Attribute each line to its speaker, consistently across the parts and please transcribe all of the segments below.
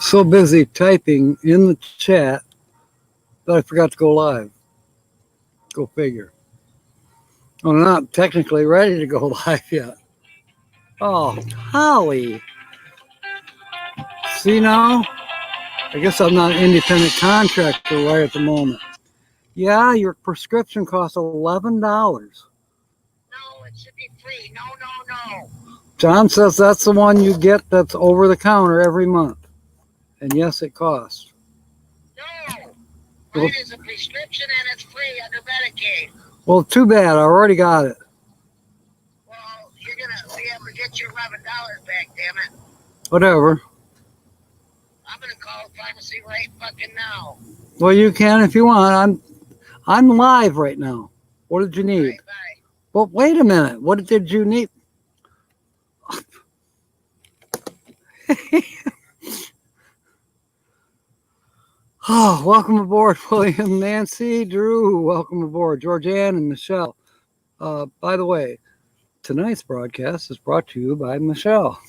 Speaker 1: so busy typing in the chat that I forgot to go live. Go figure. I'm not technically ready to go live yet. Oh, Holly. See now? I guess I'm not an independent contractor right at the moment. Yeah, your prescription costs $11.
Speaker 2: No, it should be free. No.
Speaker 1: John says that's the one you get that's over the counter every month. And yes, it costs.
Speaker 2: No. Mine is a prescription and it's free under Medicaid.
Speaker 1: Well, too bad. I already got it.
Speaker 2: Well, you're going to be able to get your $11 back, damn it.
Speaker 1: Whatever.
Speaker 2: I'm going to call the pharmacy right fucking now.
Speaker 1: Well, you can if you want. I'm live right now. What did you need?
Speaker 2: Right, bye.
Speaker 1: Well, wait a minute. What did you need? Oh, welcome aboard, William, Nancy, Drew. Welcome aboard, Georgianne and Michelle. By the way, tonight's broadcast is brought to you by Michelle.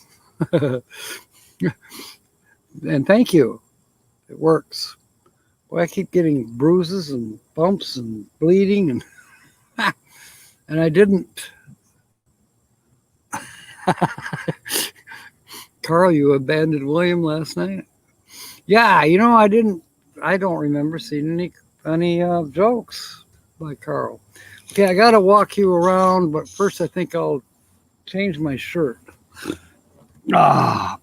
Speaker 1: And thank you. It works. Boy, I keep getting bruises and bumps and bleeding, and and I didn't. Carl, you abandoned William last night? Yeah, I didn't. I don't remember seeing any jokes by Carl. Okay, I got to walk you around, but first I think I'll change my shirt. Oh.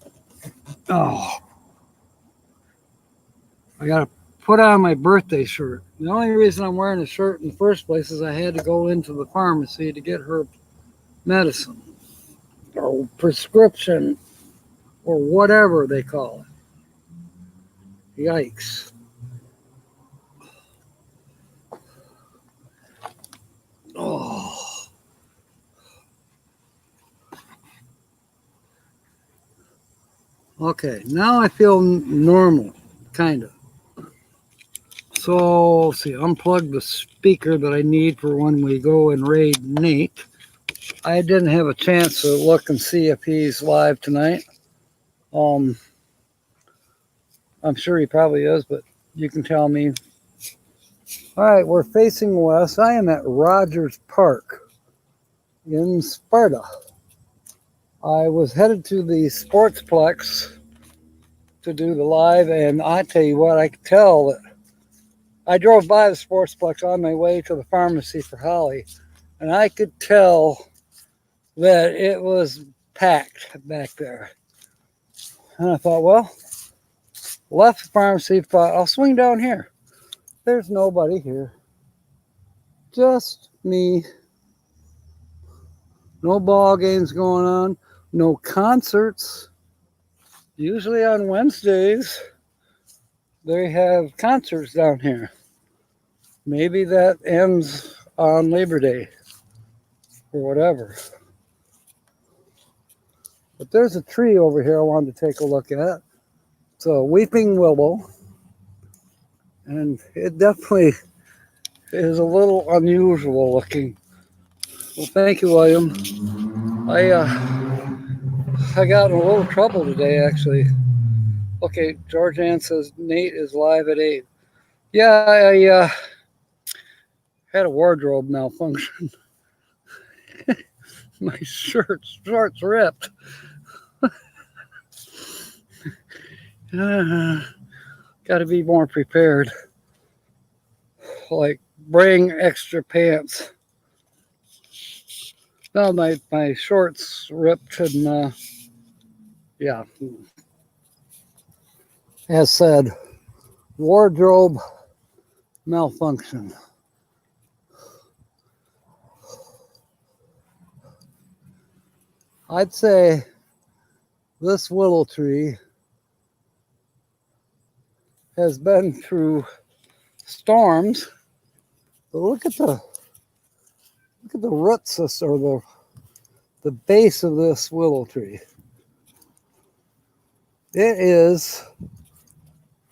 Speaker 1: I got to put on my birthday shirt. The only reason I'm wearing a shirt in the first place is I had to go into the pharmacy to get her medicine or prescription or whatever they call it. Yikes. Oh. Okay, now I feel normal, kind of. So, let's see, unplug the speaker that I need for when we go and raid Nate. I didn't have a chance to look and see if he's live tonight. I'm sure he probably is, but you can tell me. All right, we're facing west. I am at Rogers Park in Sparta. I was headed to the Sportsplex to do the live, and I tell you what, I could tell that I drove by the Sportsplex on my way to the pharmacy for Holly, and I could tell that it was packed back there. And I thought, well, left the pharmacy, thought I'll swing down here. There's nobody here. Just me. No ball games going on. No concerts. Usually on Wednesdays, they have concerts down here. Maybe that ends on Labor Day or whatever. But there's a tree over here I wanted to take a look at. It's a weeping willow. And it definitely is a little unusual looking. Well, thank you, William. I got in a little trouble today, actually. Okay, Georgianne says Nate is live at 8. Yeah, I had a wardrobe malfunction. My shorts ripped. Got to be more prepared. Like, bring extra pants. No, my shorts ripped, and yeah. As said, wardrobe malfunction. I'd say this willow tree has been through storms, but look at the root system, or the base of this willow tree. It is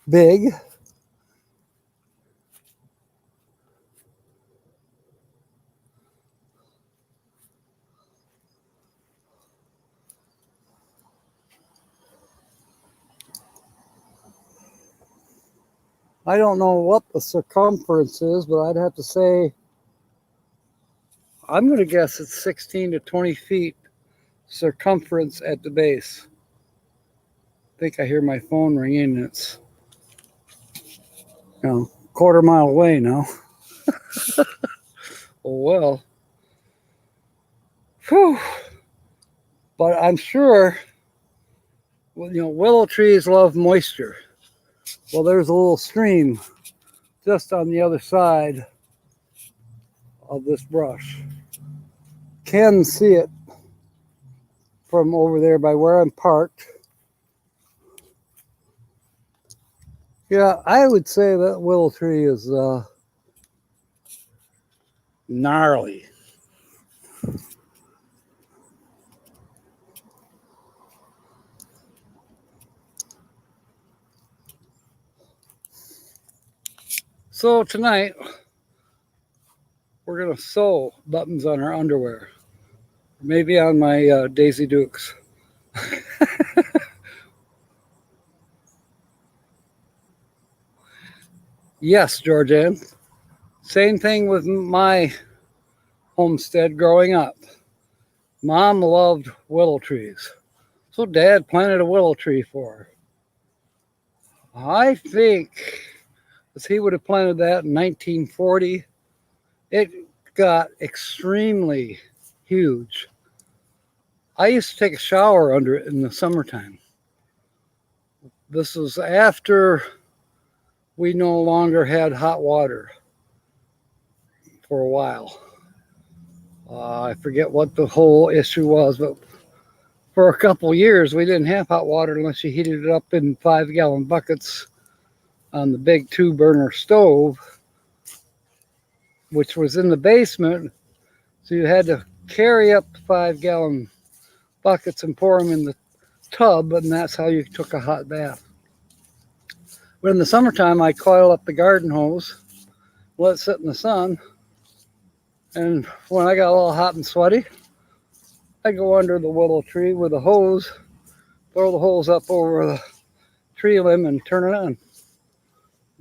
Speaker 1: big. I don't know what the circumference is, but I'd have to say, I'm going to guess it's 16 to 20 feet circumference at the base. I think I hear my phone ringing. It's, quarter mile away now. Oh well. Whew. But I'm sure, willow trees love moisture. Well, there's a little stream just on the other side of this brush. Can see it from over there by where I'm parked. Yeah, I would say that willow tree is gnarly. So tonight, we're going to sew buttons on our underwear. Maybe on my Daisy Dukes. Yes, Georgianne. Same thing with my homestead growing up. Mom loved willow trees. So Dad planted a willow tree for her. I think as he would have planted that in 1940, it got extremely huge. I used to take a shower under it in the summertime. This was after we no longer had hot water for a while. I forget what the whole issue was, but for a couple years we didn't have hot water unless you heated it up in 5-gallon buckets on the big 2-burner stove, which was in the basement. So you had to carry up 5-gallon buckets and pour them in the tub, and that's how you took a hot bath. But in the summertime, I coil up the garden hose, let it sit in the sun, and when I got a little hot and sweaty, I go under the willow tree with a hose, throw the hose up over the tree limb and turn it on.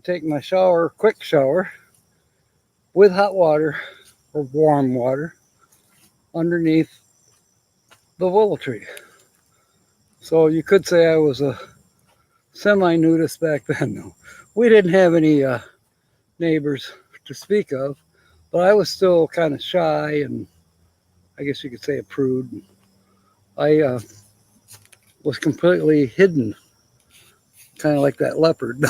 Speaker 1: Take my shower, quick shower, with hot water or warm water underneath the willow tree. So you could say I was a semi-nudist back then. No, we didn't have any neighbors to speak of, but I was still kind of shy and I guess you could say a prude. I was completely hidden, kind of like that leopard.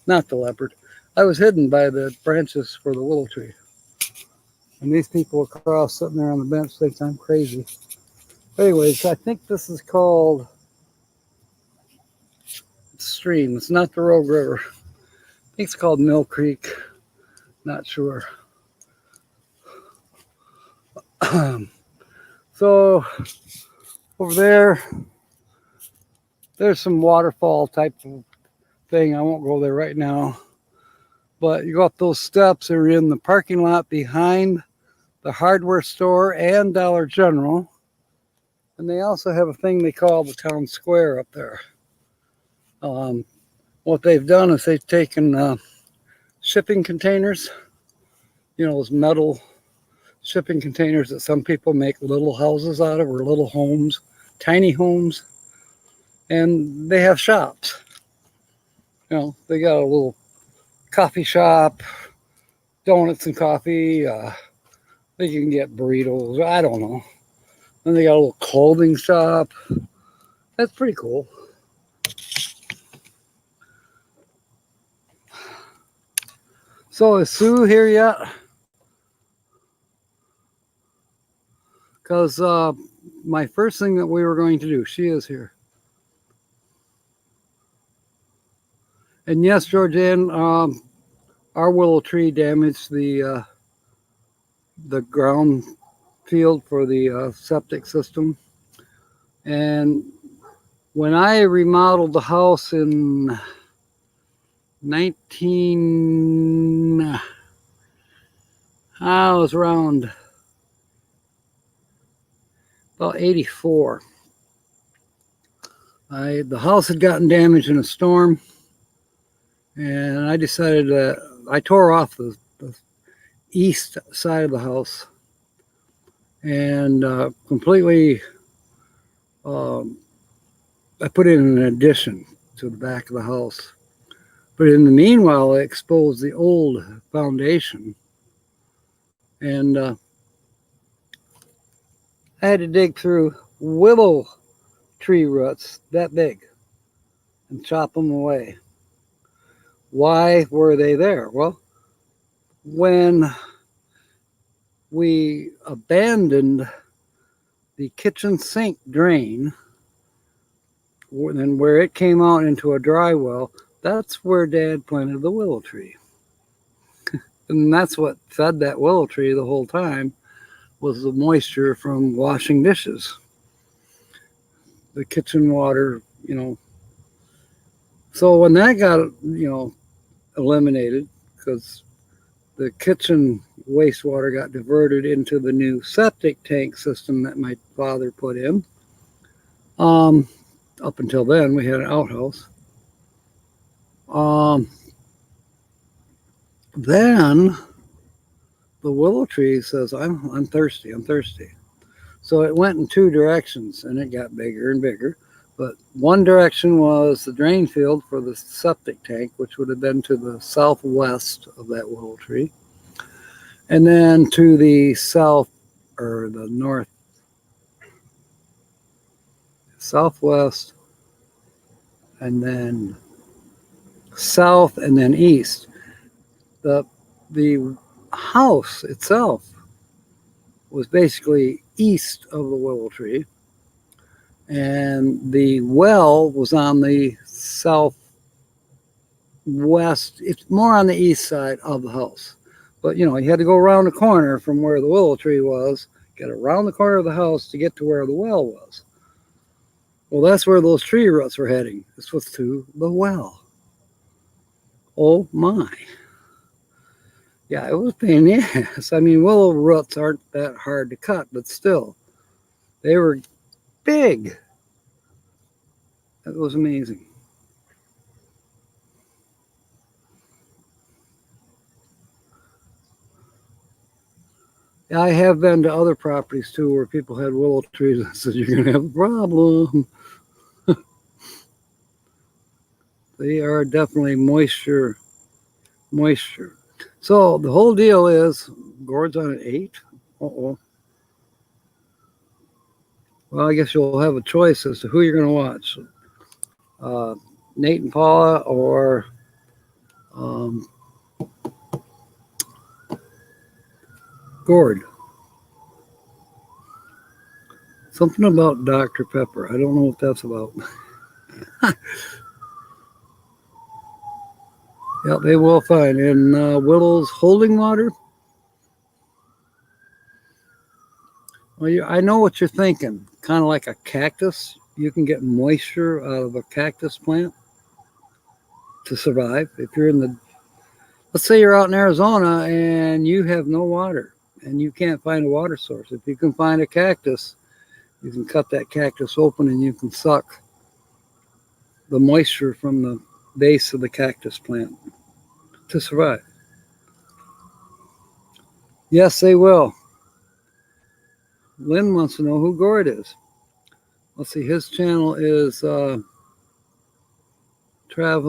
Speaker 1: Not the leopard. I was hidden by the branches for the willow tree. And these people across sitting there on the bench think I'm crazy. Anyways, I think this is called stream. It's not the Rogue River. I think it's called Mill Creek. Not sure. So over there, there's some waterfall type of thing. I won't go there right now. But you go up those steps, they're in the parking lot behind the hardware store and Dollar General. And they also have a thing they call the town square up there. What they've done is they've taken shipping containers, those metal shipping containers that some people make little houses out of, or little homes, tiny homes, and they have shops. They got a little coffee shop, donuts and coffee. They can get burritos. I don't know. Then they got a little clothing shop. That's pretty cool. So is Sue here yet? Because my first thing that we were going to do, she is here. And yes, Georgianne, our willow tree damaged the ground field for the septic system. And when I remodeled the house in I was around about 84. The house had gotten damaged in a storm, And I decided that I tore off the east side of the house and completely, um, I put in an addition to the back of the house. But in the meanwhile, I exposed the old foundation. And I had to dig through willow tree roots that big and chop them away. Why were they there? Well, when we abandoned the kitchen sink drain, and where it came out into a dry well, that's where Dad planted the willow tree. And that's what fed that willow tree the whole time, was the moisture from washing dishes. The kitchen water, So when that got, eliminated, because the kitchen wastewater got diverted into the new septic tank system that my father put in. Up until then, we had an outhouse. Then the willow tree says, I'm thirsty, I'm thirsty. So it went in two directions, and it got bigger and bigger. But one direction was the drain field for the septic tank, which would have been to the southwest of that willow tree. And then to the south, or the north, southwest, and then south, and then east. The house itself was basically east of the willow tree, and the well was on the southwest. It's more on the east side of the house, but you had to go around the corner from where the willow tree was, get around the corner of the house to get to where the well was. Well, that's where those tree roots were heading. This was to the well. Oh my. Yeah, it was a pain in the ass. I mean, willow roots aren't that hard to cut, but still, they were big. It was amazing. I have been to other properties too where people had willow trees and said, you're going to have a problem. They are definitely moisture. So the whole deal is, Gord's on an 8. Uh-oh. Well, I guess you'll have a choice as to who you're going to watch. Nate and Paula, or Gord. Something about Dr. Pepper. I don't know what that's about. Yeah, they will find. And Willow's holding water. Well, I know what you're thinking. Kind of like a cactus. You can get moisture out of a cactus plant to survive. If you're let's say you're out in Arizona and you have no water and you can't find a water source. If you can find a cactus, you can cut that cactus open and you can suck the moisture from the base of the cactus plant to survive. Yes, they will. Lynn wants to know who Gord is. Let's see, his channel is Trailer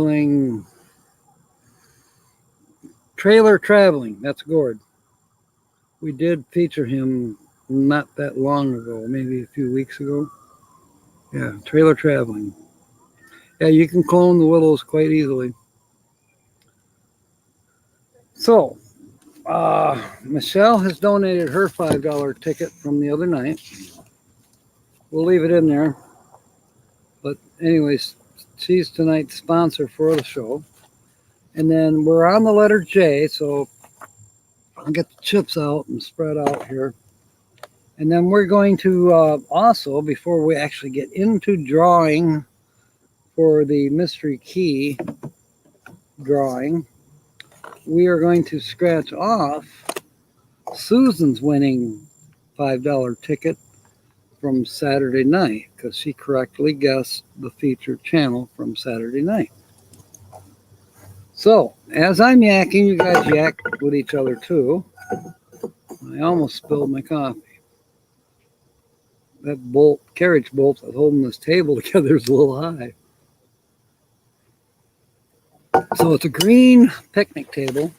Speaker 1: Traveling. That's Gord. We did feature him not that long ago, maybe a few weeks ago. Yeah, Trailer Traveling. Yeah, you can clone the willows quite easily. So, Michelle has donated her $5 ticket from the other night. We'll leave it in there. But anyways, she's tonight's sponsor for the show. And then we're on the letter J, so I'll get the chips out and spread out here. And then we're going to also, before we actually get into drawing for the mystery key drawing, we are going to scratch off Susan's winning $5 ticket from Saturday night, because she correctly guessed the featured channel from Saturday night. So, as I'm yakking, you guys yak with each other too. I almost spilled my coffee. That carriage bolt that's holding this table together is a little high. So it's a green picnic table.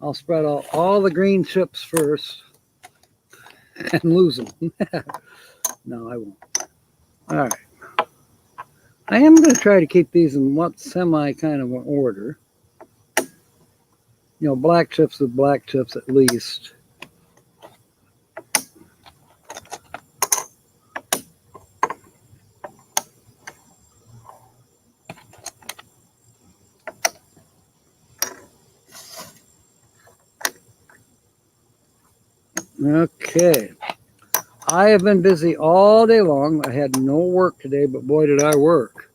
Speaker 1: I'll spread out all the green chips first and lose them. No, I won't. All right. I am going to try to keep these in what semi kind of order. You know, black chips with black chips at least. Okay. I have been busy all day long. I had no work today, but boy, did I work.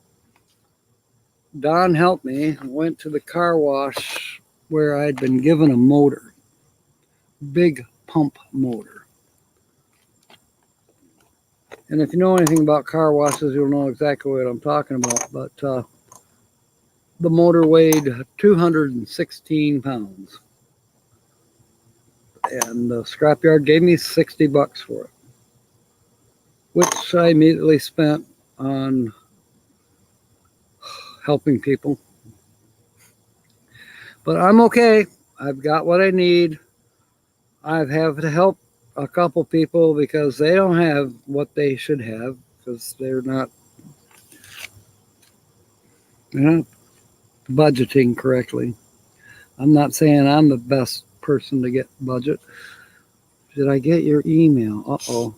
Speaker 1: Don helped me. I went to the car wash where I'd been given a motor. Big pump motor. And if you know anything about car washes, you'll know exactly what I'm talking about. But the motor weighed 216 pounds. And the scrapyard gave me $60 for it, which I immediately spent on helping people. But I'm okay. I've got what I need. I've had to help a couple people because they don't have what they should have because they're not budgeting correctly. I'm not saying I'm the best person to get budget. Did I get your email? Uh-oh.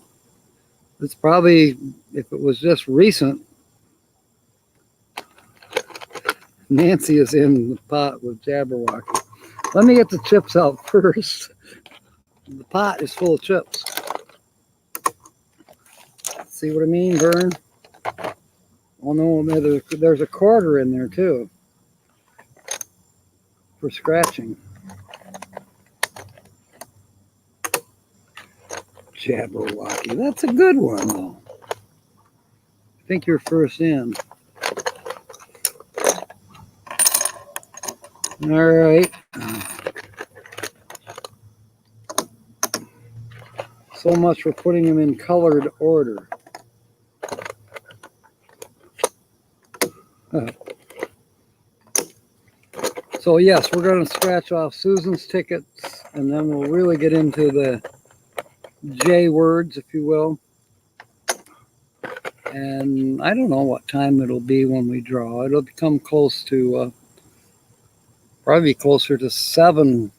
Speaker 1: It's probably, if it was just recent, Nancy is in the pot with Jabberwocky. Let me get the chips out first. The pot is full of chips. See what I mean, Vern? Oh no, there's a quarter in there too for scratching. Jabberwocky. That's a good one though. I think you're first in. All right. So much for putting them in colored order. So yes, we're going to scratch off Susan's tickets, and then we'll really get into the J words, if you will. And I don't know what time it'll be when we draw. It'll become close to, probably closer to 7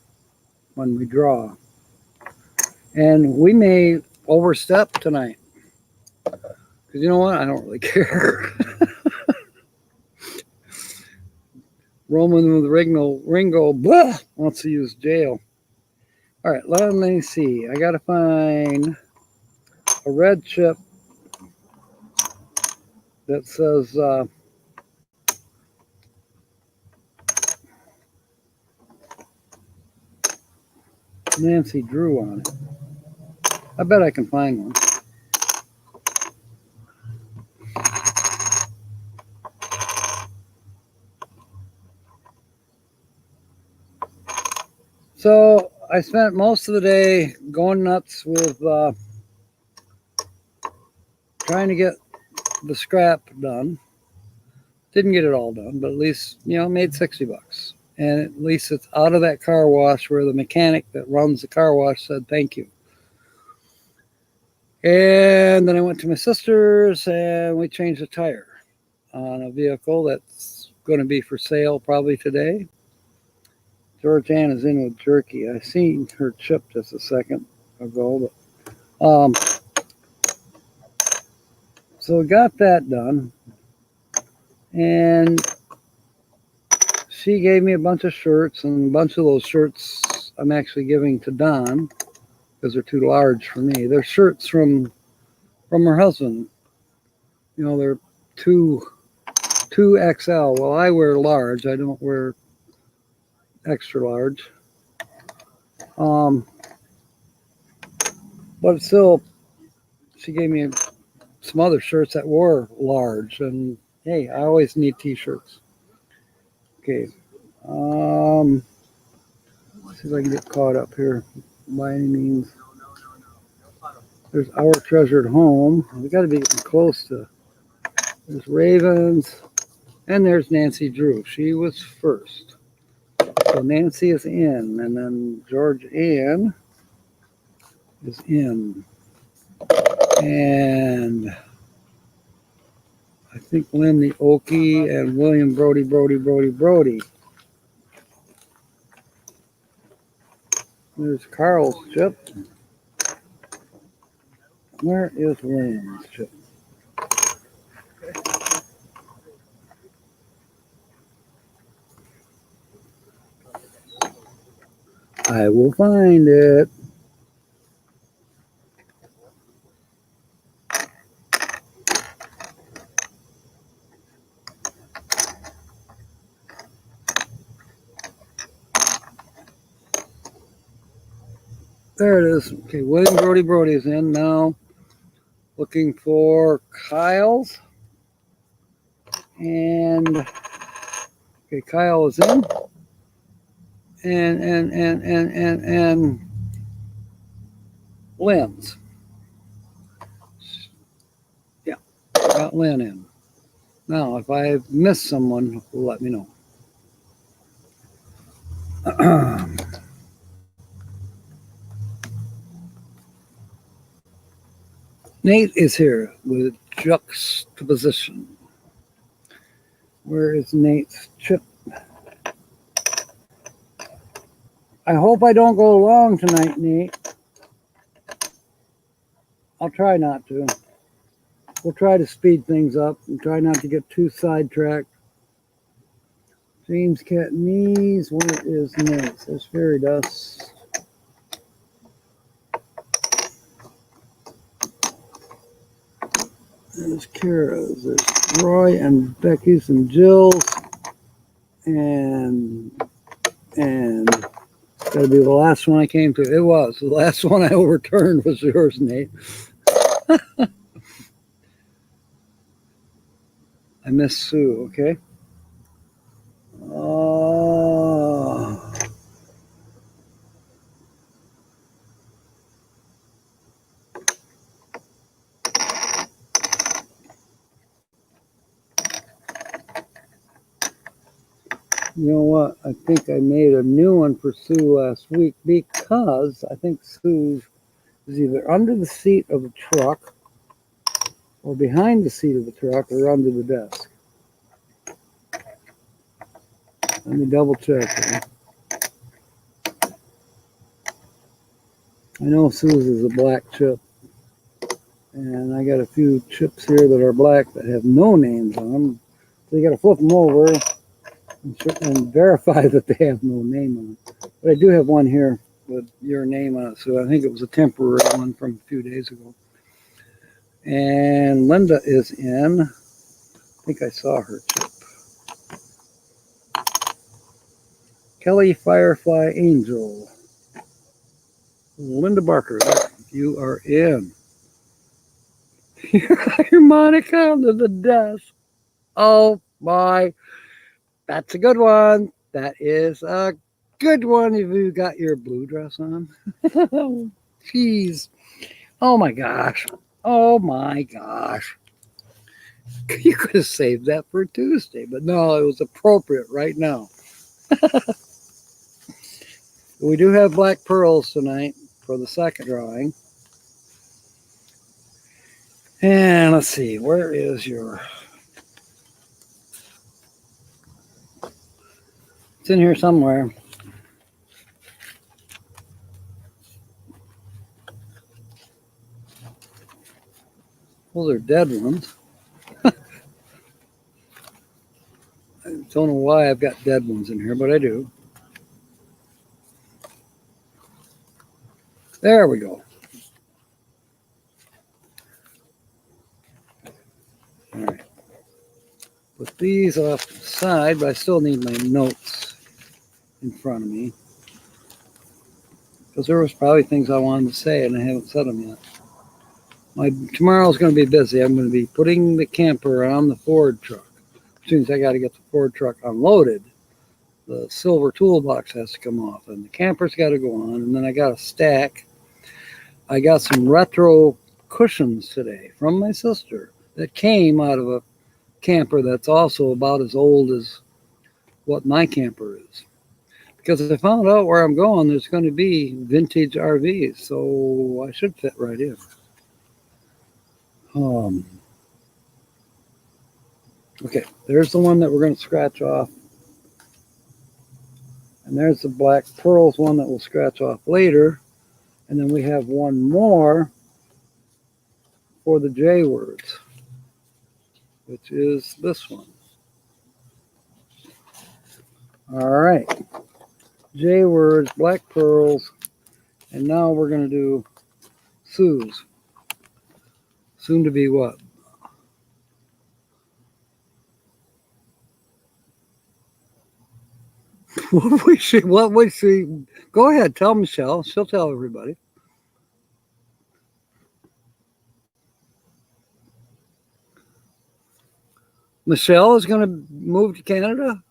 Speaker 1: when we draw. And we may overstep tonight. Because you know what? I don't really care. Roman with Ringo blah, wants to use jail. All right, let me see. I got to find a red chip that says Nancy Drew on it. I bet I can find one. So I spent most of the day going nuts with trying to get the scrap done. Didn't get it all done, but at least, you know, made $60. And at least it's out of that car wash where the mechanic that runs the car wash said thank you. And then I went to my sister's and we changed the tire on a vehicle that's going to be for sale probably today. Georgianne is in with jerky. I seen her chip just a second ago, but so we got that done, and she gave me a bunch of shirts, and a bunch of those shirts I'm actually giving to Don because they're too large for me. They're shirts from her husband. You know, they're 2XL. Well, I wear large. I don't wear extra large. But still, she gave me some other shirts that were large. And hey, I always need t-shirts. Okay. Let's see if I can get caught up here by any means. There's Our Treasured Home. We got to be getting close to. There's Ravens, and there's Nancy Drew. She was first. So Nancy is in, and then George Ann is in. And I think Lindy Oakey and William Brody. There's Carl's chip. Where is William's chip? I will find it. There it is. Okay, William Brody is in now. Looking for Kyle's. And okay, Kyle is in. And Lynn's. Yeah, got Lynn in. Now, if I missed someone, let me know. Nate is here with juxtaposition. Where is Nate's chip? I hope I don't go long tonight, Nate. I'll try not to. We'll try to speed things up and try not to get too sidetracked. James Catanese, where is Nate? There's Fairy Dust. There's Kara's, there's Roy and Becky's and Jill's. And gotta be the last one I came to. It was. The last one I overturned was yours, Nate. I miss Sue, okay? You know what? I think I made a new one for Sue last week because I think Sue is either under the seat of the truck or behind the seat of the truck or under the desk. Let me double check here. I know Sue's is a black chip. And I got a few chips here that are black that have no names on them. So you got to flip them over and verify that they have no name on it. But I do have one here with your name on it. So I think it was a temporary one from a few days ago. And Linda is in. I think I saw her chip. Kelly Firefly Angel. Linda Barker, you are in. Your Monica under the desk. Oh my, that's a good one. That is a good one if you got your blue dress on. Jeez. Oh my gosh. Oh my gosh. You could have saved that for Tuesday, but no, it was appropriate right now. We do have black pearls tonight for the second drawing. And let's see, where is your... It's in here somewhere. Those are dead ones. I don't know why I've got dead ones in here, but I do. There we go. All right. Put these off to the side, but I still need my notes in front of me. Because there was probably things I wanted to say and I haven't said them yet. Tomorrow's going to be busy. I'm going to be putting the camper on the Ford truck. Which means I got to get the Ford truck unloaded the silver toolbox has to come off, and the camper's got to go on, and then I got a stack. I got some retro cushions today from my sister that came out of a camper that's also about as old as what my camper is. Because I found out where I'm going, there's going to be vintage RVs, so I should fit right in. Okay, there's the one that we're going to scratch off. And there's the Black Pearls one that we'll scratch off later. And then we have one more for the J words, which is this one. All right. J words, Black Pearls, and now we're going to do Sue's. Soon to be what? What would she, go ahead, tell Michelle. She'll tell everybody. Michelle is going to move to Canada.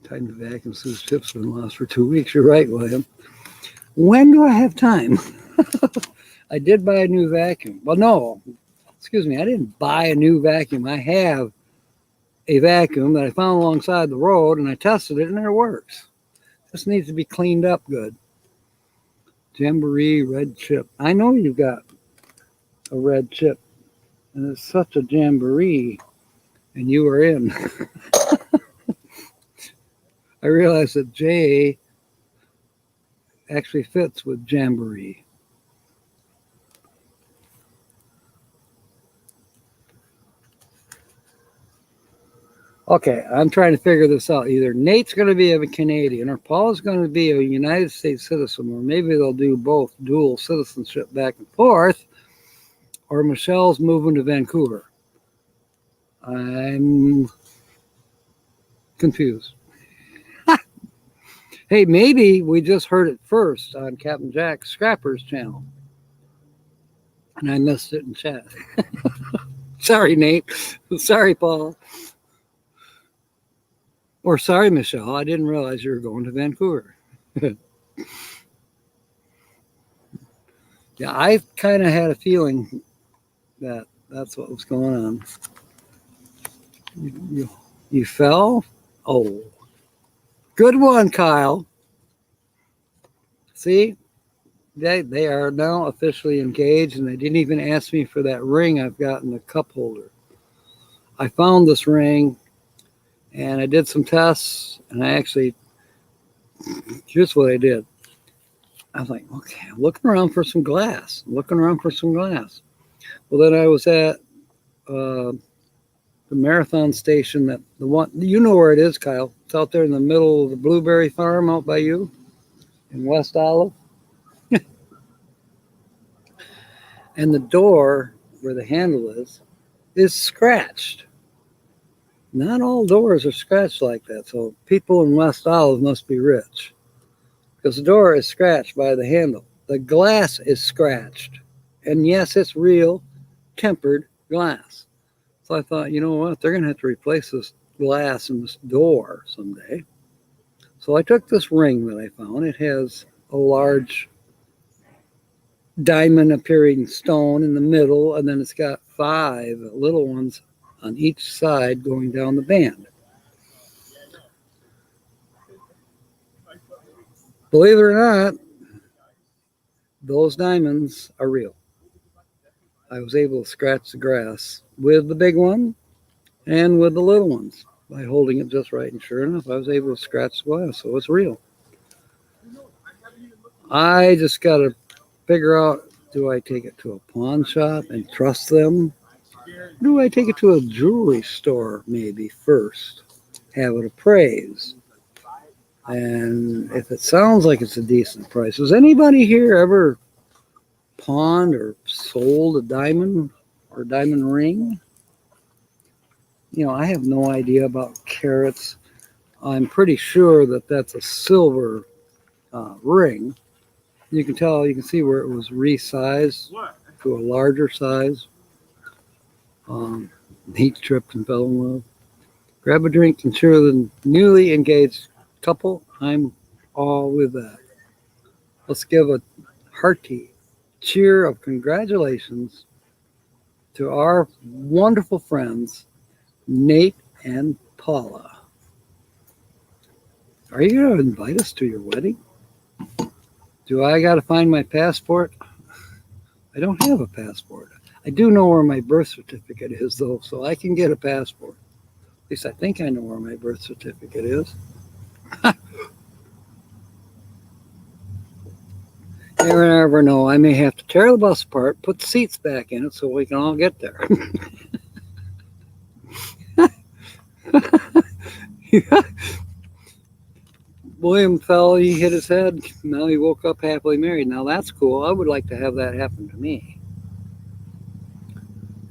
Speaker 1: Time to vacuum. Sue's chips have been lost for 2 weeks. You're right, William. When do I have time? I did buy a new vacuum. Well, no, excuse me. I didn't buy a new vacuum. I have a vacuum that I found alongside the road, and I tested it, and it works. Just needs to be cleaned up good. Jamboree red chip. I know you've got a red chip, and it's such a jamboree, and you are in. I realized that J actually fits with jamboree. Okay, I'm trying to figure this out. Either Nate's going to be a Canadian or Paul's going to be a United States citizen, or maybe they'll do both dual citizenship back and forth, or Michelle's moving to Vancouver. I'm confused. Hey, maybe we just heard it first on Captain Jack's Scrappers channel, and I missed it in chat. Sorry, Nate. Sorry, Paul. Or sorry, Michelle, I didn't realize you were going to Vancouver. Yeah, I kind of had a feeling that that's what was going on. You fell? Oh, good one, Kyle. See, they are now officially engaged, and they didn't even ask me for that ring I've got in the cup holder. I found this ring, and I did some tests, and I actually, here's what I did. I was like, okay, I'm looking around for some glass. Well, then I was at the Marathon station, that the one, you know where it is, Kyle. It's out there in the middle of the blueberry farm out by you in West Olive. And the door where the handle is scratched. Not all doors are scratched like that, so people in West Olive must be rich, because the door is scratched by the handle. The glass is scratched, and yes, it's real tempered glass. So I thought, you know what, they're going to have to replace this glass in this door someday. So I took this ring that I found. It has a large diamond appearing stone in the middle, and then it's got 5 little ones on each side going down the band. Believe it or not, those diamonds are real. I was able to scratch the grass with the big one and with the little ones by holding it just right, and sure enough, I was able to scratch the glass, so it's real. I just got to figure out, do I take it to a pawn shop and trust them? Do I take it to a jewelry store maybe first, have it appraised? And if it sounds like it's a decent price, has anybody here ever pawned or sold a diamond or diamond ring? You know, I have no idea about carats. I'm pretty sure that that's a silver ring. You can tell, you can see where it was resized to a larger size. He tripped and fell in love. Grab a drink and cheer the newly engaged couple. I'm all with that. Let's give a hearty cheer of congratulations to our wonderful friends, Nate and Paula. Are you going to invite us to your wedding? Do I got to find my passport? I don't have a passport. I do know where my birth certificate is, though, so I can get a passport. At least I think I know where my birth certificate is. You never know. I may have to tear the bus apart, put the seats back in it so we can all get there. William fell, he hit his head. Now he woke up happily married. Now that's cool. I would like to have that happen to me.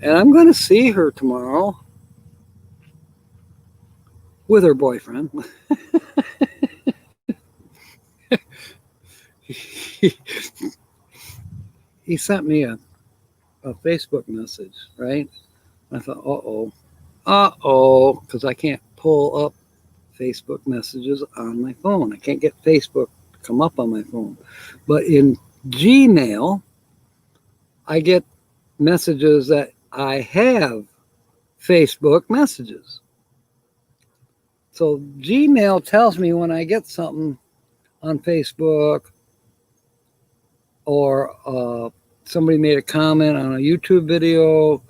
Speaker 1: And I'm going to see her tomorrow with her boyfriend. He sent me a Facebook message, right? I thought, because I can't pull up Facebook messages on my phone. I can't get Facebook to come up on my phone. But in Gmail, I get messages that I have Facebook messages. So Gmail tells me when I get something on Facebook or somebody made a comment on a YouTube video,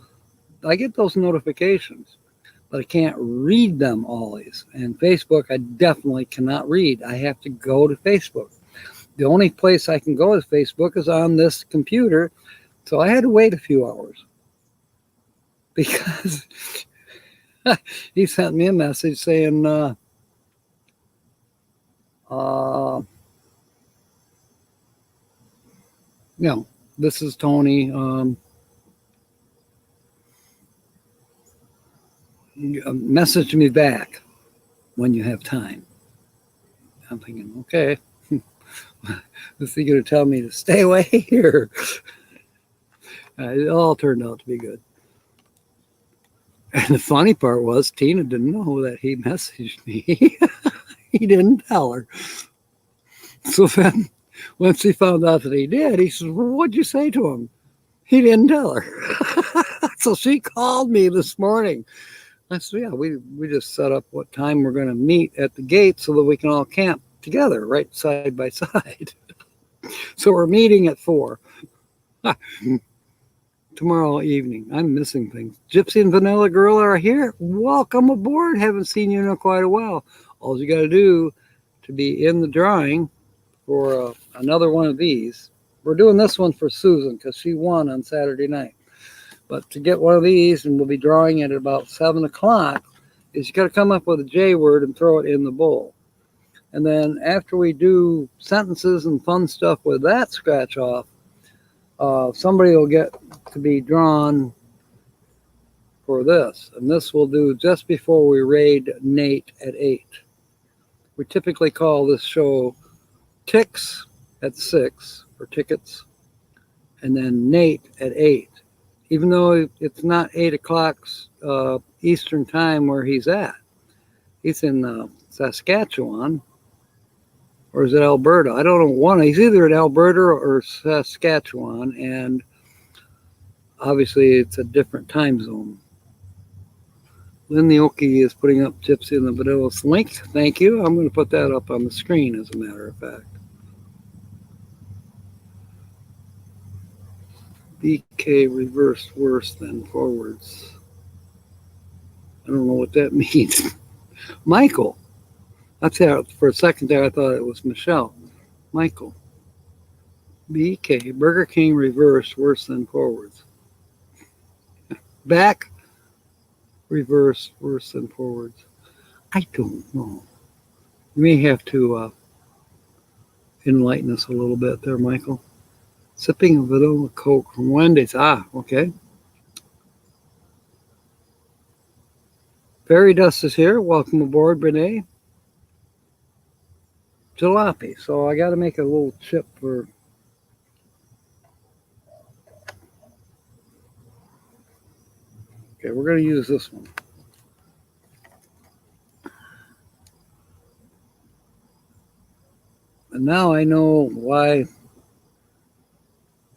Speaker 1: I get those notifications, but I can't read them always. And Facebook, I definitely cannot read. I have to go to Facebook. The only place I can go to Facebook is on this computer. So I had to wait a few hours because he sent me a message saying, this is Tony. Message me back when you have time. I'm thinking, okay, is he going to tell me to stay away here? It all turned out to be good. And the funny part was Tina didn't know that he messaged me. He didn't tell her. So then once he found out that he did, he says, well, what'd you say to him? He didn't tell her. So she called me this morning. I said, yeah, we just set up what time we're going to meet at the gate so that we can all camp together, right side by side. So we're meeting at 4 tomorrow evening. I'm missing things. Gypsy and Vanilla Girl are here. Welcome aboard. Haven't seen you in quite a while. All you got to do to be in the drawing for another one of these. We're doing this one for Susan because she won on Saturday night. But to get one of these, and we'll be drawing it at about 7 o'clock, is you got to come up with a J word and throw it in the bowl. And then after we do sentences and fun stuff with that scratch off, somebody will get to be drawn for this. And this we'll do just before we raid Nate at 8. We typically call this show Ticks at 6 for tickets, and then Nate at 8. Even though it's not 8 o'clock Eastern time where he's at. He's in Saskatchewan, or is it Alberta? I don't know one. He's either in Alberta or Saskatchewan, and obviously it's a different time zone. Lynn the Okie is putting up Gypsy and the Vanilla link. Thank you. I'm going to put that up on the screen, as a matter of fact. BK reversed worse than forwards. I don't know what that means. Michael. That's how, for a second there, I thought it was Michelle. Michael. BK. Burger King reverse worse than forwards. Back. Reverse worse than forwards. I don't know. You may have to enlighten us a little bit there, Michael. Sipping a vanilla Coke from Wendy's. Ah, okay. Fairy Dust is here. Welcome aboard, Brene. Jalopy. So I got to make a little chip for... Okay, we're going to use this one. And now I know why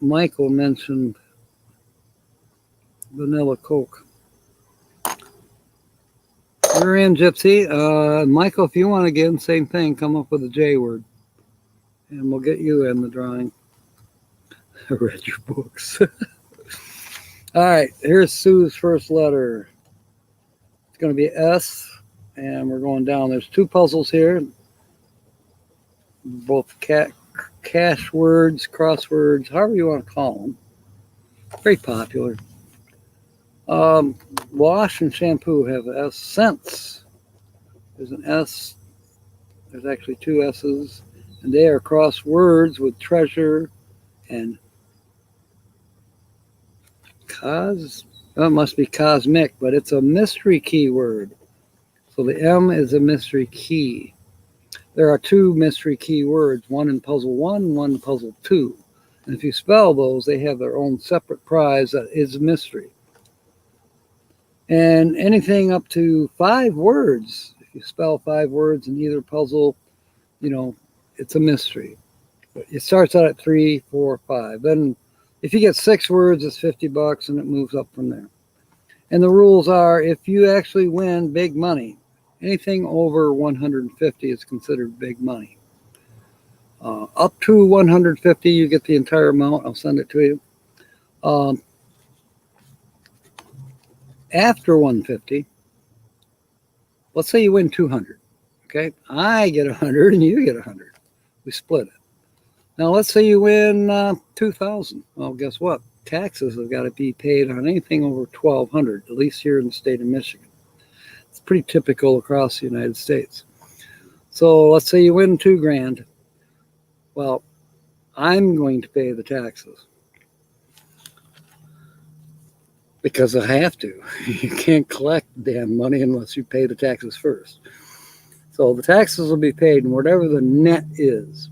Speaker 1: Michael mentioned vanilla Coke. You're in, Gypsy. Michael, if you want again, same thing. Come up with a J word, and we'll get you in the drawing. I read your books. All right, here's Sue's first letter. It's going to be S, and we're going down. There's two puzzles here, both cash words, crosswords, however you want to call them. Very popular. Wash and shampoo have S. Scents. There's an S. There's actually two S's, and they are crosswords with treasure and it must be cosmic, but it's a mystery keyword. So the M is a mystery key. There are two mystery key words, one in puzzle 1, one in puzzle 2. And if you spell those, they have their own separate prize that is mystery. And anything up to 5 words, if you spell 5 words in either puzzle, it's a mystery. But it starts out at 3, 4, 5. Then if you get 6 words, it's $50 and it moves up from there. And the rules are if you actually win big money, anything over 150 is considered big money. Up to 150, you get the entire amount. I'll send it to you. After 150, let's say you win 200. Okay, I get 100 and you get 100. We split it. Now let's say you win 2,000. Well, guess what? Taxes have got to be paid on anything over 1,200, at least here in the state of Michigan. It's pretty typical across the United States. So let's say you win $2,000. Well, I'm going to pay the taxes because I have to. You can't collect damn money unless you pay the taxes first. So the taxes will be paid, and whatever the net is.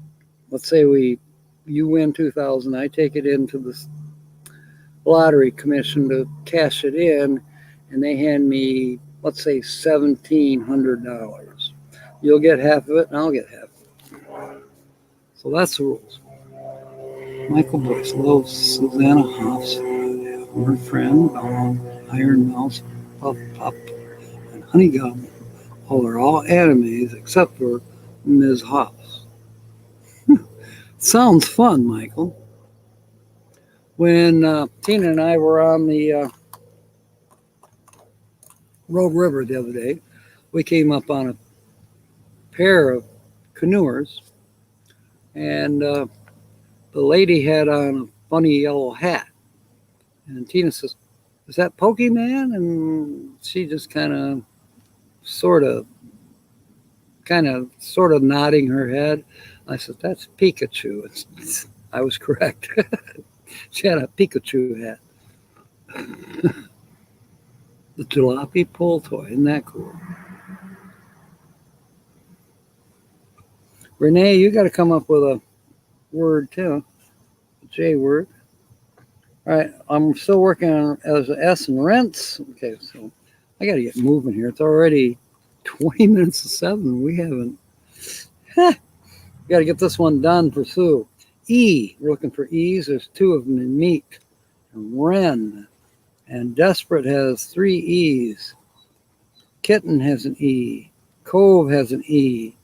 Speaker 1: Let's say you win 2,000. I take it into the lottery commission to cash it in, and they hand me, let's say, $1,700. You'll get half of it, and I'll get half of it. So that's the rules. Michael Boyce loves Susanna Hoffs, her friend, Iron Mouse, Puff Pup, and Honey Gum. Oh, they're all animes except for Ms. Hoffs. Sounds fun, Michael. When Tina and I were on the Rogue River the other day, we came up on a pair of canoers, and the lady had on a funny yellow hat. And Tina says, "Is that Pokemon?" And she just kind of, sort of nodding her head. I said, "That's Pikachu." I was correct. She had a Pikachu hat. The jalopy pull toy, isn't that cool? Renee, you got to come up with a word too, a J word. All right, I'm still working on as an S and rents. Okay, so I got to get moving here. It's already 20 minutes to 7. We haven't. Got to get this one done for Sue. E, we're looking for E's. There's 2 of them in meat. And Wren. And Desperate has 3 E's. Kitten has an E. Cove has an E.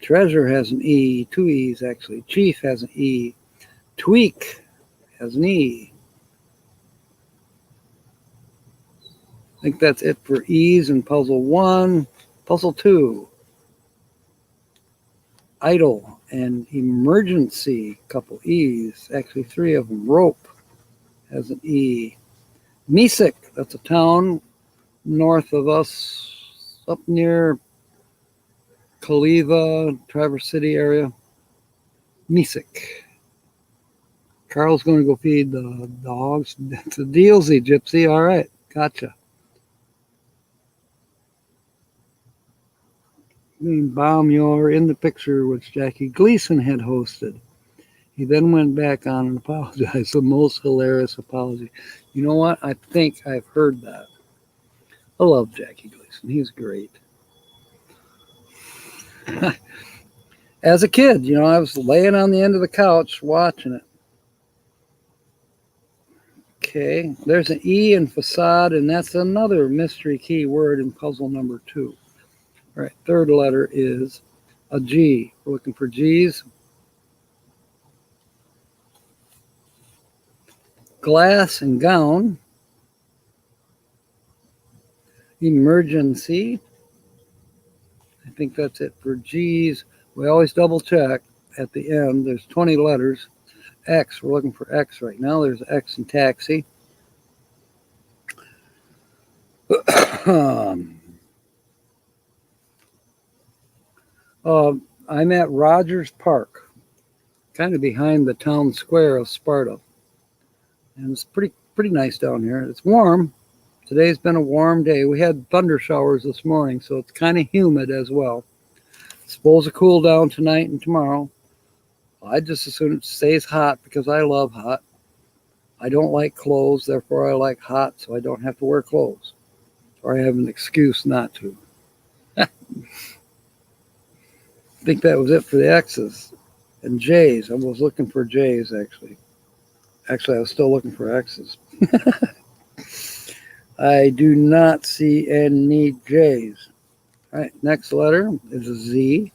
Speaker 1: Treasure has an E. 2 E's actually. Chief has an E. Tweak has an E. I think that's it for E's in puzzle 1. Puzzle 2. Idle and emergency, couple E's. Actually 3 of them. Rope has an E. Mesick, that's a town north of us, up near Kaliva, Traverse City area. Mesick. Carl's going to go feed the dogs. That's a dealsy, Gypsy. All right, gotcha. Baum, you're in the picture, which Jackie Gleason had hosted. He then went back on and apologized. The most hilarious apology. You know what? I think I've heard that. I love Jackie Gleason. He's great. As a kid, I was laying on the end of the couch watching it. Okay, there's an E in facade, and that's another mystery key word in puzzle number 2. All right, third letter is a G. We're looking for G's. Glass and gown. Emergency. I think that's it for G's. We always double check at the end. There's 20 letters. X, we're looking for X right now. There's X in taxi. I'm at Rogers Park, kind of behind the town square of Sparta. And it's pretty nice down here. It's warm. Today's been a warm day. We had thunder showers this morning, so it's kind of humid as well. It's supposed to cool down tonight and tomorrow. I just assume it stays hot because I love hot. I don't like clothes, therefore I like hot, so I don't have to wear clothes. Or I have an excuse not to. I think that was it for the X's. And J's. I was looking for J's, actually. Actually, I was still looking for X's. I do not see any J's. All right, next letter is a Z.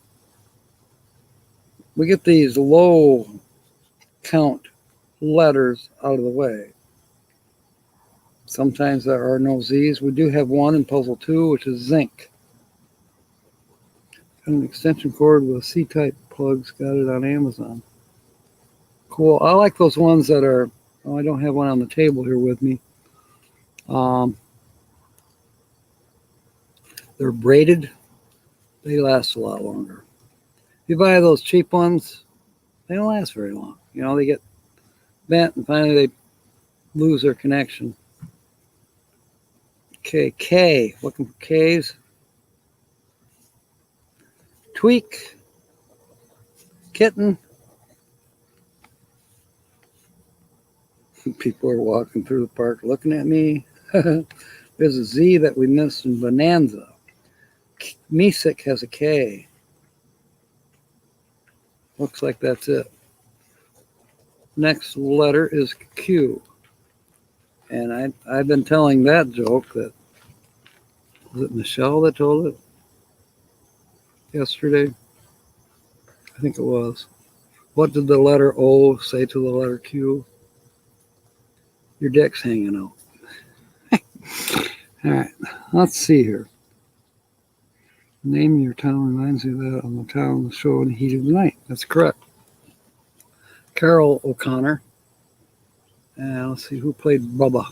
Speaker 1: We get these low count letters out of the way. Sometimes there are no Z's. We do have one in puzzle 2, which is zinc. Got an extension cord with C-type plugs. Got it on Amazon. Cool. I like those ones that are, I don't have one on the table here with me. They're braided. They last a lot longer. If you buy those cheap ones, they don't last very long. They get bent and finally they lose their connection. Okay, K. Looking for K's. Tweak. Kitten. People are walking through the park looking at me. There's a Z that we missed in Bonanza. Mesic has a K. Looks like that's it. Next letter is Q. And I've been telling that joke that, was it Michelle that told it yesterday? I think it was. What did the letter O say to the letter Q? Your dick's hanging out. All right, let's see here. Name your town reminds me of that on the town show in the heat of the night. That's correct. Carol O'Connor. And let's see who played Bubba.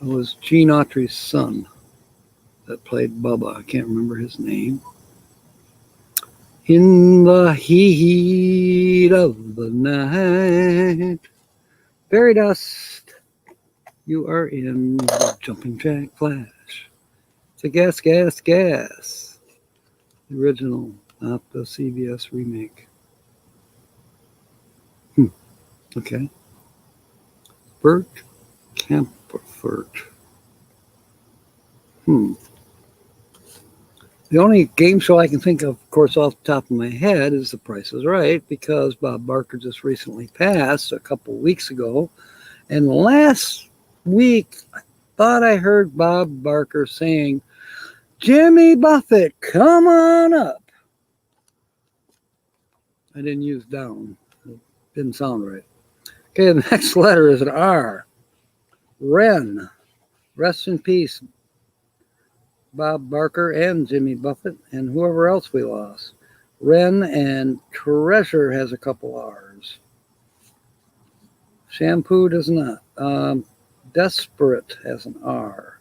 Speaker 1: It was Gene Autry's son that played Bubba. I can't remember his name. In the heat of the night, fairy dust, you are in the jumping jack flash. It's a gas, gas, gas. The original, not the CBS remake. Okay. Bert Camperford. The only game show I can think of course, off the top of my head is The Price is Right, because Bob Barker just recently passed a couple weeks ago. And last week, I thought I heard Bob Barker saying, Jimmy Buffett, come on up. I didn't use down. It didn't sound right. Okay, the next letter is an R. Ren. Rest in peace, Bob Barker and Jimmy Buffett and whoever else we lost. Ren and Treasure has a couple R's. Shampoo does not. Desperate has an R.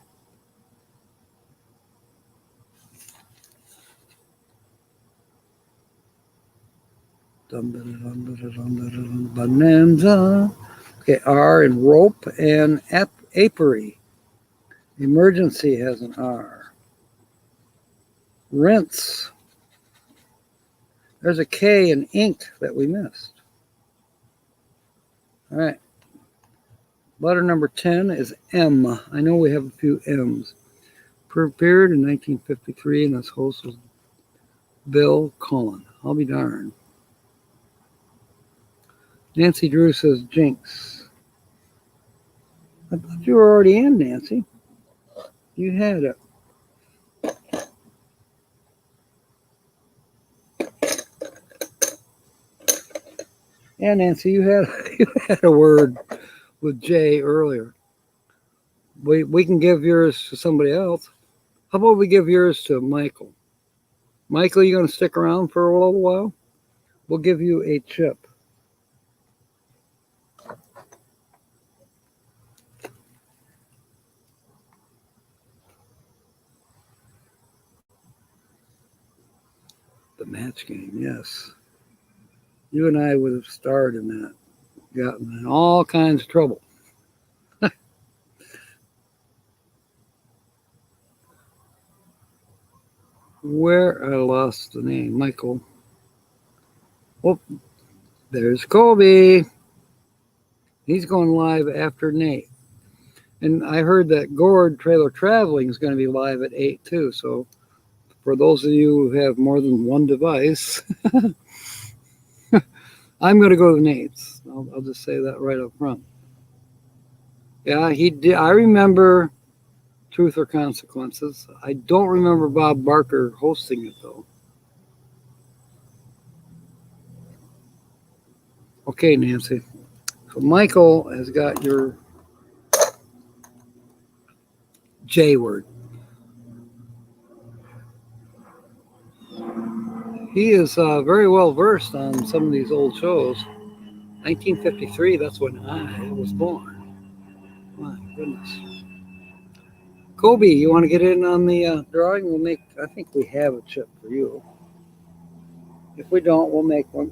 Speaker 1: Bonanza. Okay, R and rope and apiary. Emergency has an R. Rinse. There's a K in ink that we missed. All right. Letter number 10 is M. I know we have a few M's. Premiered in 1953, and its host was Bill Cullen. I'll be darned. Nancy Drew says jinx. I thought you were already in, Nancy. You had it. Yeah, Nancy, you had a word with Jay earlier. We can give yours to somebody else. How about we give yours to Michael? Michael, you going to stick around for a little while? We'll give you a chip. The match game, yes. You and I would have starred in that. Gotten in all kinds of trouble. Where I lost the name, Michael. Oh, there's Colby. He's going live after Nate. And I heard that Gord Trailer Traveling is going to be live at 8 too. So for those of you who have more than one device, I'm going to go to Nate's. I'll just say that right up front. Yeah, he did. I remember Truth or Consequences. I don't remember Bob Barker hosting it though. Okay, Nancy. So Michael has got your J word. He is very well versed on some of these old shows. 1953, that's when I was born. My goodness. Kobe, you want to get in on the drawing? We'll make, I think we have a chip for you. If we don't, we'll make one.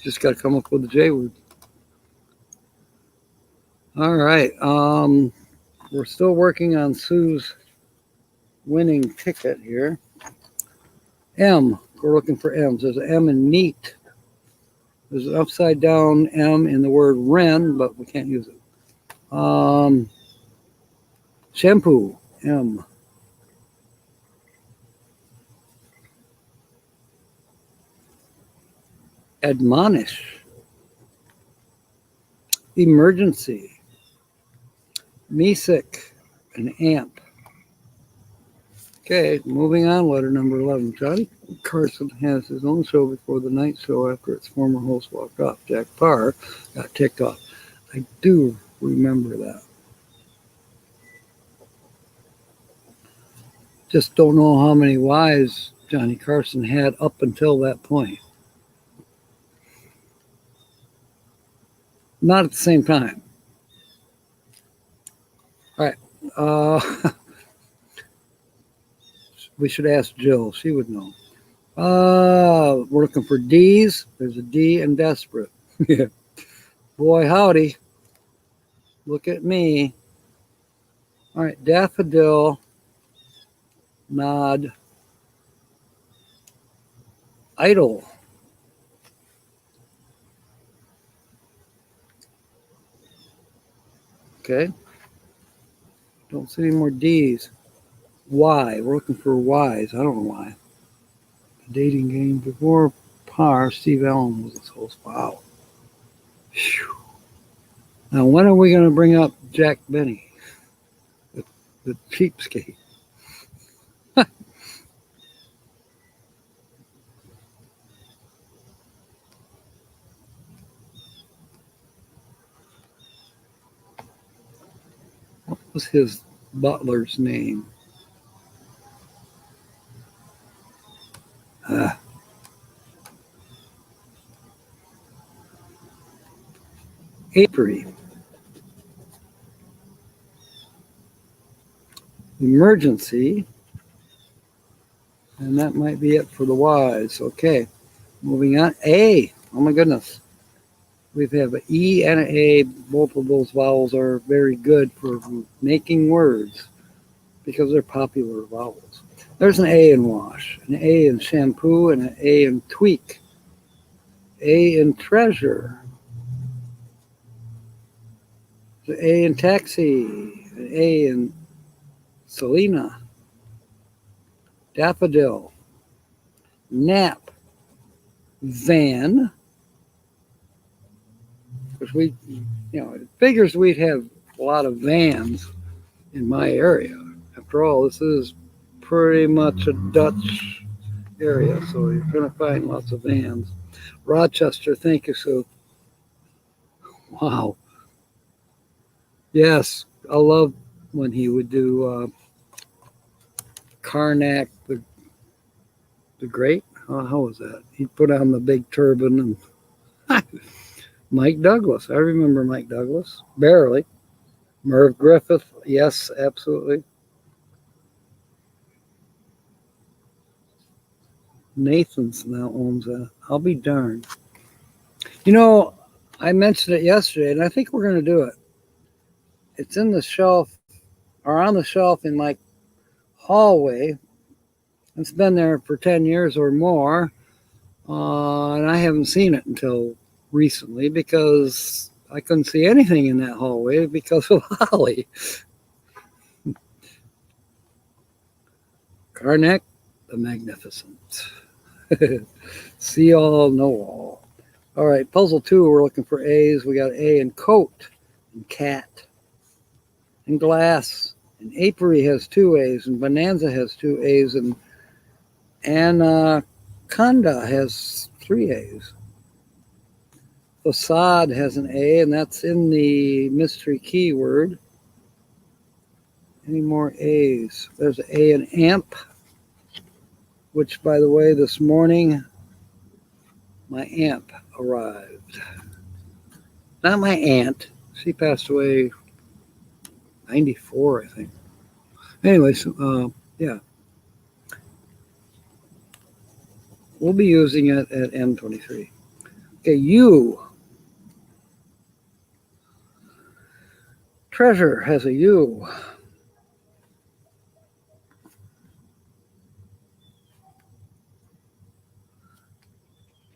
Speaker 1: Just got to come up with the J word. All right. We're still working on Sue's winning ticket here. M. We're looking for M's. There's an M in neat. There's an upside down M in the word Ren, but we can't use it. Shampoo. M. Admonish. Emergency. Mesic. An amp. Okay, moving on, letter number 11. Johnny Carson has his own show before the night show after its former host walked off. Jack Parr got ticked off. I do remember that. Just don't know how many wives Johnny Carson had up until that point. Not at the same time. All right. We should ask Jill. She would know. We're looking for D's. There's a D in desperate. Boy, howdy. Look at me. All right. Daffodil. Nod. Idle. Okay. Don't see any more D's. Y. We're looking for Y's. I don't know why. The dating game before Parr, Steve Allen was his host. Wow. Whew. Now, when are we going to bring up Jack Benny, the cheapskate? What was his butler's name? April. Emergency. And that might be it for the Y's. Okay. Moving on. A. Oh my goodness. We have an E and an A. Both of those vowels are very good for making words because they're popular vowels. There's an A in wash, an A in shampoo, and an A in tweak. A in treasure. An A in taxi. An A in Selena. Daffodil. Nap. Van. Because it figures we'd have a lot of vans in my area. After all, this is pretty much a Dutch area, so you're going to find lots of vans. Rochester, thank you, Sue. Wow. Yes, I love when he would do Karnak the Great. How was that? He'd put on the big turban and Mike Douglas. I remember Mike Douglas, barely. Merv Griffith, yes, absolutely. Nathan's now owns that. I'll be darned. I mentioned it yesterday, and I think we're going to do it. It's in the shelf, or on the shelf in my hallway. It's been there for 10 years or more, and I haven't seen it until recently because I couldn't see anything in that hallway because of Holly. Karnak the Magnificent. See all, know all. All right, puzzle 2, we're looking for A's. We got A in coat, and cat, and glass, and apiary has 2 A's, and bonanza has 2 A's, and anaconda has 3 A's. Facade has an A, and that's in the mystery keyword. Any more A's? There's an A in amp, which, by the way, this morning, my amp arrived. Not my aunt. She passed away 94, I think. Anyways, yeah. We'll be using it at M23. Okay, U. Treasure has a U.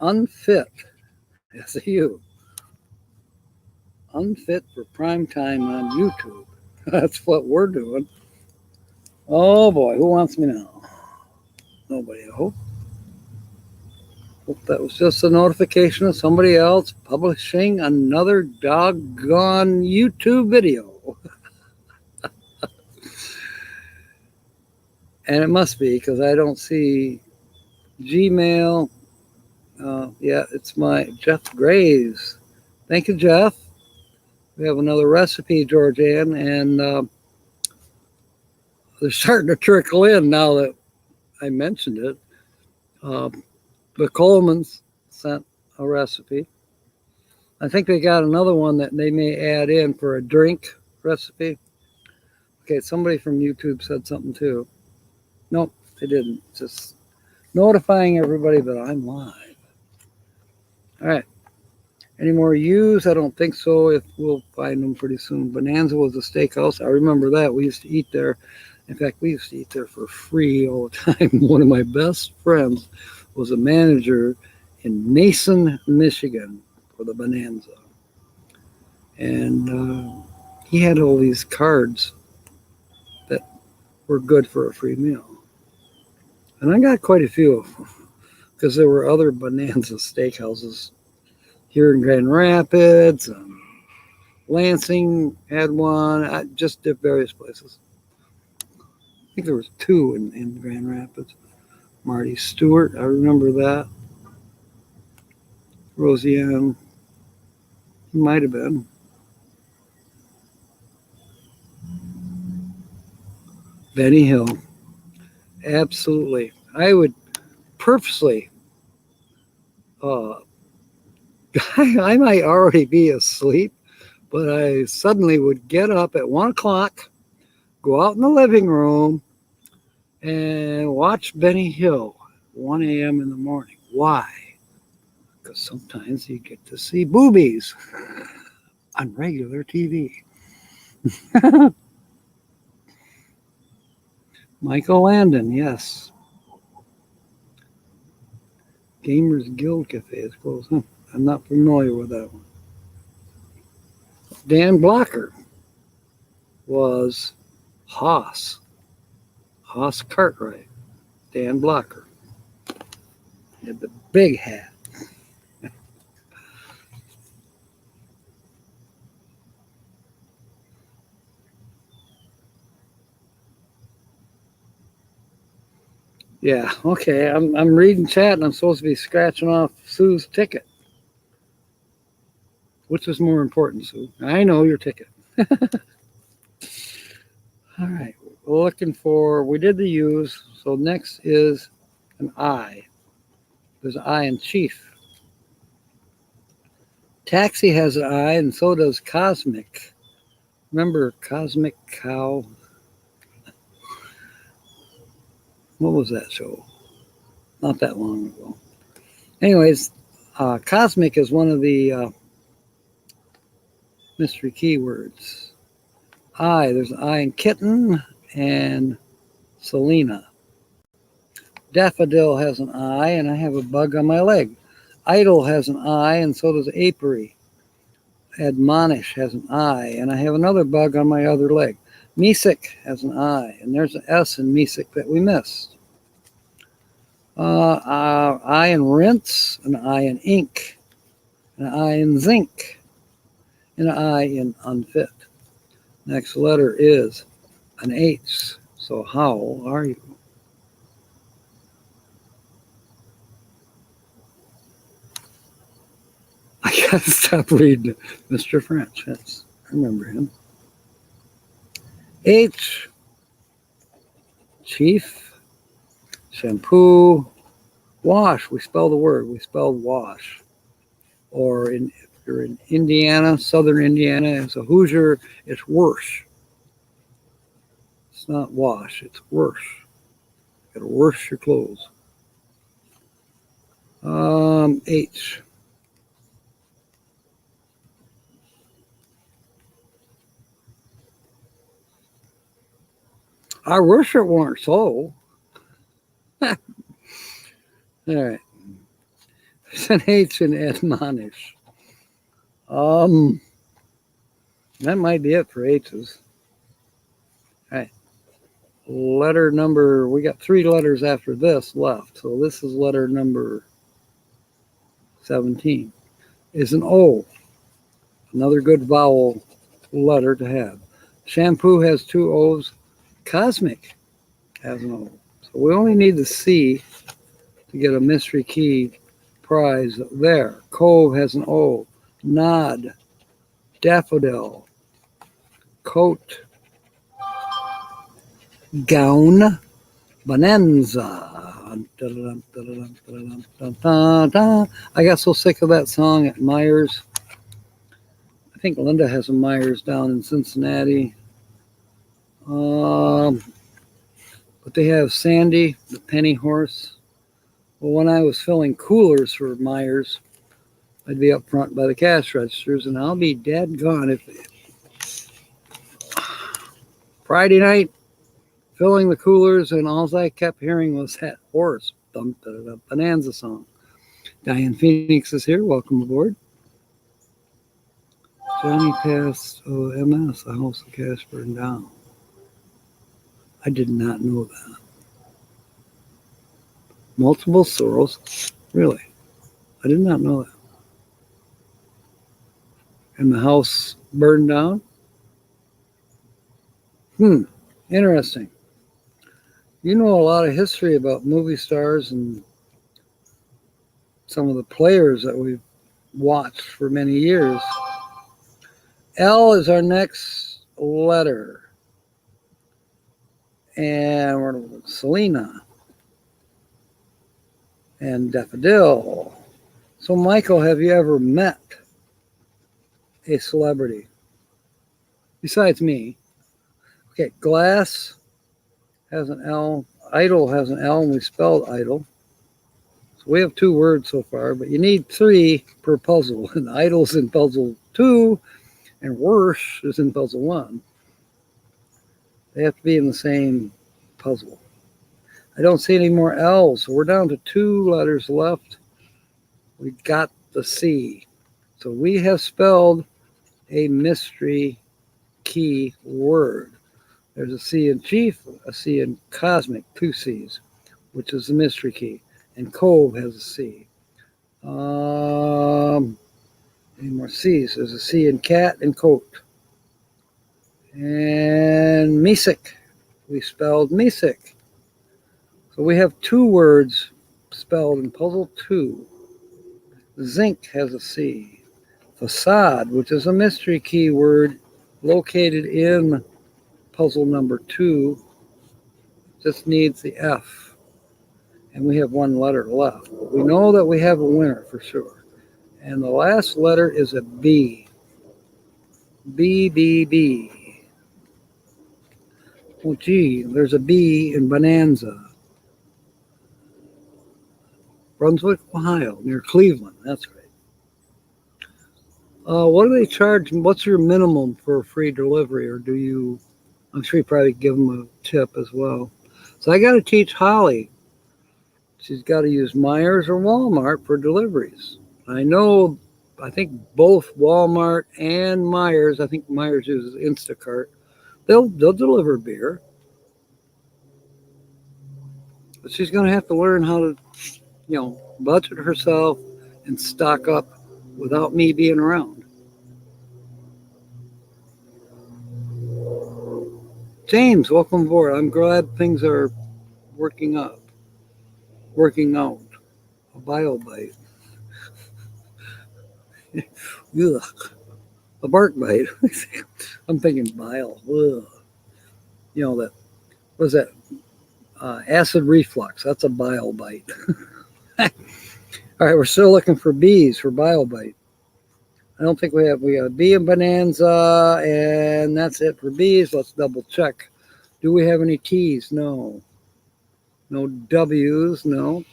Speaker 1: Unfit has a U. Unfit for prime time on YouTube. That's what we're doing. Oh boy, who wants me now? Nobody, I hope. Hope that was just a notification of somebody else publishing another doggone YouTube video. And it must be because I don't see Gmail. Yeah, it's my Jeff Graves. Thank you, Jeff. We have another recipe, Georgianne, and they're starting to trickle in now that I mentioned it. The Colemans sent a recipe. I think they got another one that they may add in for a drink recipe. Okay, somebody from YouTube said something too. Nope, they didn't. Just notifying everybody that I'm live. All right. Any more U's? I don't think so. If we'll find them pretty soon. Bonanza was a steakhouse. I remember that. We used to eat there. In fact, we used to eat there for free all the time. One of my best friends was a manager in Mason, Michigan for the Bonanza. And he had all these cards that were good for a free meal. And I got quite a few of them because there were other Bonanza steakhouses here in Grand Rapids. Lansing had one. Just at various places. I think there was 2 in Grand Rapids. Marty Stewart, I remember that. Roseanne, might have been. Benny Hill, absolutely. I would purposely, I might already be asleep, but I suddenly would get up at 1 o'clock, go out in the living room, and watch Benny Hill, 1 a.m. in the morning. Why? Because sometimes you get to see boobies on regular TV. Michael Landon, yes. Gamers Guild Cafe is closed. Huh. I'm not familiar with that one. Dan Blocker was Haas. Haas Cartwright. Dan Blocker. He had the big hat. Yeah, okay. I'm reading chat and I'm supposed to be scratching off Sue's ticket. Which is more important, Sue? I know your ticket. All right. We're looking for, we did the U's. So next is an I. There's an I in Chief. Taxi has an I, and so does Cosmic. Remember Cosmic Cow? What was that show? Not that long ago. Anyways, Cosmic is one of the mystery keywords. I, there's an I in Kitten and Selena. Daffodil has an I, and I have a bug on my leg. Idle has an I, and so does Apiary. Admonish has an I, and I have another bug on my other leg. Mesic has an I, and there's an S in Mesic that we missed. I in Rinse, an I in Ink, an I in Zinc, and an I in Unfit. Next letter is an H. So how are you? I gotta stop reading Mr. French. Yes, I remember him. H. Chief. Shampoo. Wash. We spell the word. We spelled wash. Or if you're in Indiana, southern Indiana, as a Hoosier, it's worse. It's not wash, it's worse. You gotta wash your clothes. H. I wish it weren't so. All right. There's an H in admonish. That might be it for H's. All right. Letter number, we got 3 letters after this left. So this is letter number 17. Is an O. Another good vowel letter to have. Shampoo has 2 O's. Cosmic has an O. So we only need the C to get a mystery key prize there. Cove has an O. Nod. Daffodil. Coat. Gown. Bonanza. I got so sick of that song at Myers. I think Linda has a Myers down in Cincinnati. But they have Sandy, the penny horse. Well, when I was filling coolers for Myers, I'd be up front by the cash registers, and I'll be dead gone if Friday night filling the coolers, and all I kept hearing was that horse Bonanza song. Diane Phoenix is here. Welcome aboard. Johnny passed MS. The house of cash burned down. I did not know that. Multiple sorrows? Really? I did not know that. And the house burned down? Interesting. You know a lot of history about movie stars and some of the players that we've watched for many years. L is our next letter. And we're Selena. And Daffodil. So, Michael, have you ever met a celebrity besides me? Okay, Glass has an L. Idol has an L, and we spelled idol. So we have 2 words so far, but you need 3 per puzzle. And idol's in puzzle 2, and worse is in puzzle 1. They have to be in the same puzzle. I don't see any more L's, so we're down to 2 letters left. We got the C. So we have spelled a mystery key word. There's a C in chief, a C in cosmic, 2 C's, which is the mystery key. And cove has a C. Any more C's? There's a C in cat and coat. And Mesic. We spelled Mesic. So we have 2 words spelled in puzzle 2. Zinc has a C. Facade, which is a mystery key word located in puzzle number 2, just needs the F. And we have 1 letter left. But we know that we have a winner for sure. And the last letter is a B. B, B, B. Oh, gee, there's a B in Bonanza. Brunswick, Ohio, near Cleveland. That's great. What do they charge? What's your minimum for free delivery? Or do you, I'm sure you probably give them a tip as well. So I got to teach Holly. She's got to use Myers or Walmart for deliveries. I think both Walmart and Myers, I think Myers uses Instacart, they'll deliver beer. But she's going to have to learn how to, budget herself and stock up without me being around. James, welcome aboard. I'm glad things are working out. A bio bite. Ugh. A bark bite. I'm thinking bile. Ugh. That, what is that? Acid reflux. That's a bile bite. All right, we're still looking for B's for bile bite. I don't think we got a B in Bonanza, and that's it for B's. Let's double check. Do we have any T's? No. No W's? No.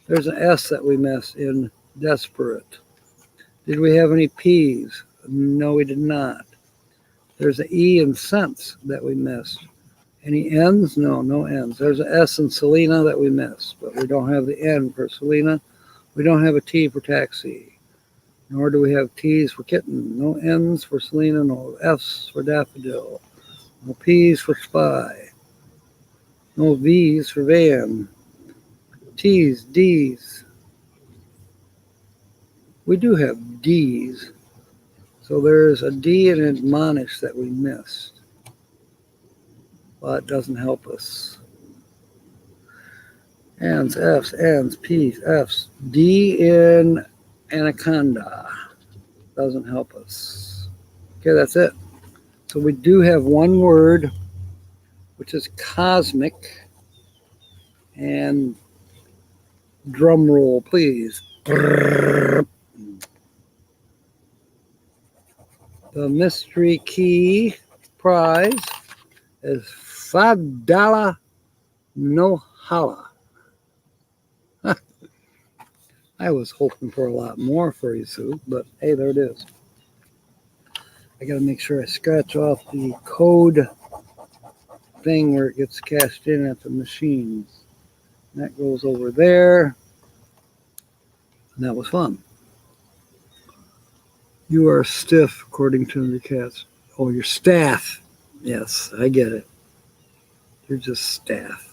Speaker 1: There's an S that we missed in desperate. Did we have any P's? No, we did not. There's an E in sense that we missed. Any N's? No, no N's. There's an S in Selena that we missed, but we don't have the N for Selena. We don't have a T for taxi. Nor do we have T's for kitten. No N's for Selena, no F's for daffodil. No P's for spy. No V's for van. T's, D's. We do have D's. So there's a D in admonish that we missed. Well, it doesn't help us. N's, F's, N's, P's, F's. D in anaconda. Doesn't help us. Okay, that's it. So we do have 1 word, which is cosmic. And drum roll, please. The mystery key prize is $5 no holla. I was hoping for a lot more for you, Sue, but hey, there it is. I got to make sure I scratch off the code thing where it gets cashed in at the machines. That goes over there. And that was fun. You are stiff, according to the cats. Oh, you're staff. Yes, I get it. You're just staff.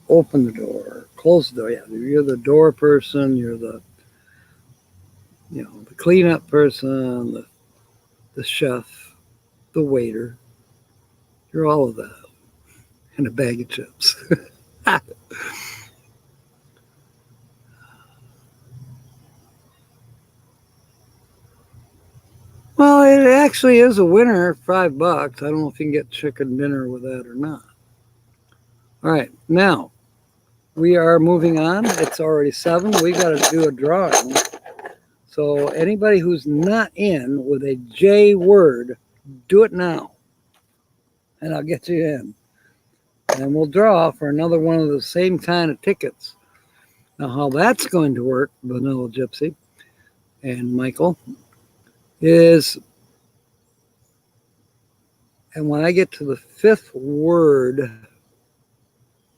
Speaker 1: Open the door, close the door. Yeah, you're the door person. You're the, the cleanup person, the chef, the waiter. You're all of that, and a bag of chips. Well, it actually is a winner, $5. I don't know if you can get chicken dinner with that or not. All right, now we are moving on. It's already 7. We got to do a drawing. So anybody who's not in with a J word, do it now, and I'll get you in. And we'll draw for another one of the same kind of tickets. Now, how that's going to work, Vanilla Gypsy and Michael, is And when I get to the fifth word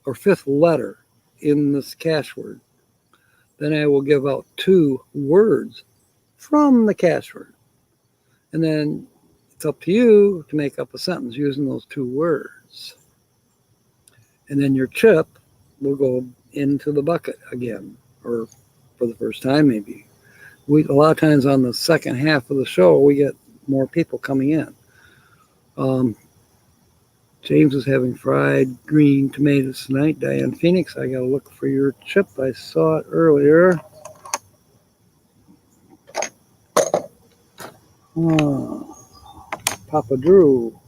Speaker 1: or fifth letter in this cache word, then I will give out 2 words from the cache word. And then it's up to you to make up a sentence using those 2 words. And then your chip will go into the bucket again, or for the first time maybe. A lot of times on the second half of the show, we get more people coming in. James is having fried green tomatoes tonight. Diane Phoenix, I got to look for your chip. I saw it earlier. Papa Drew.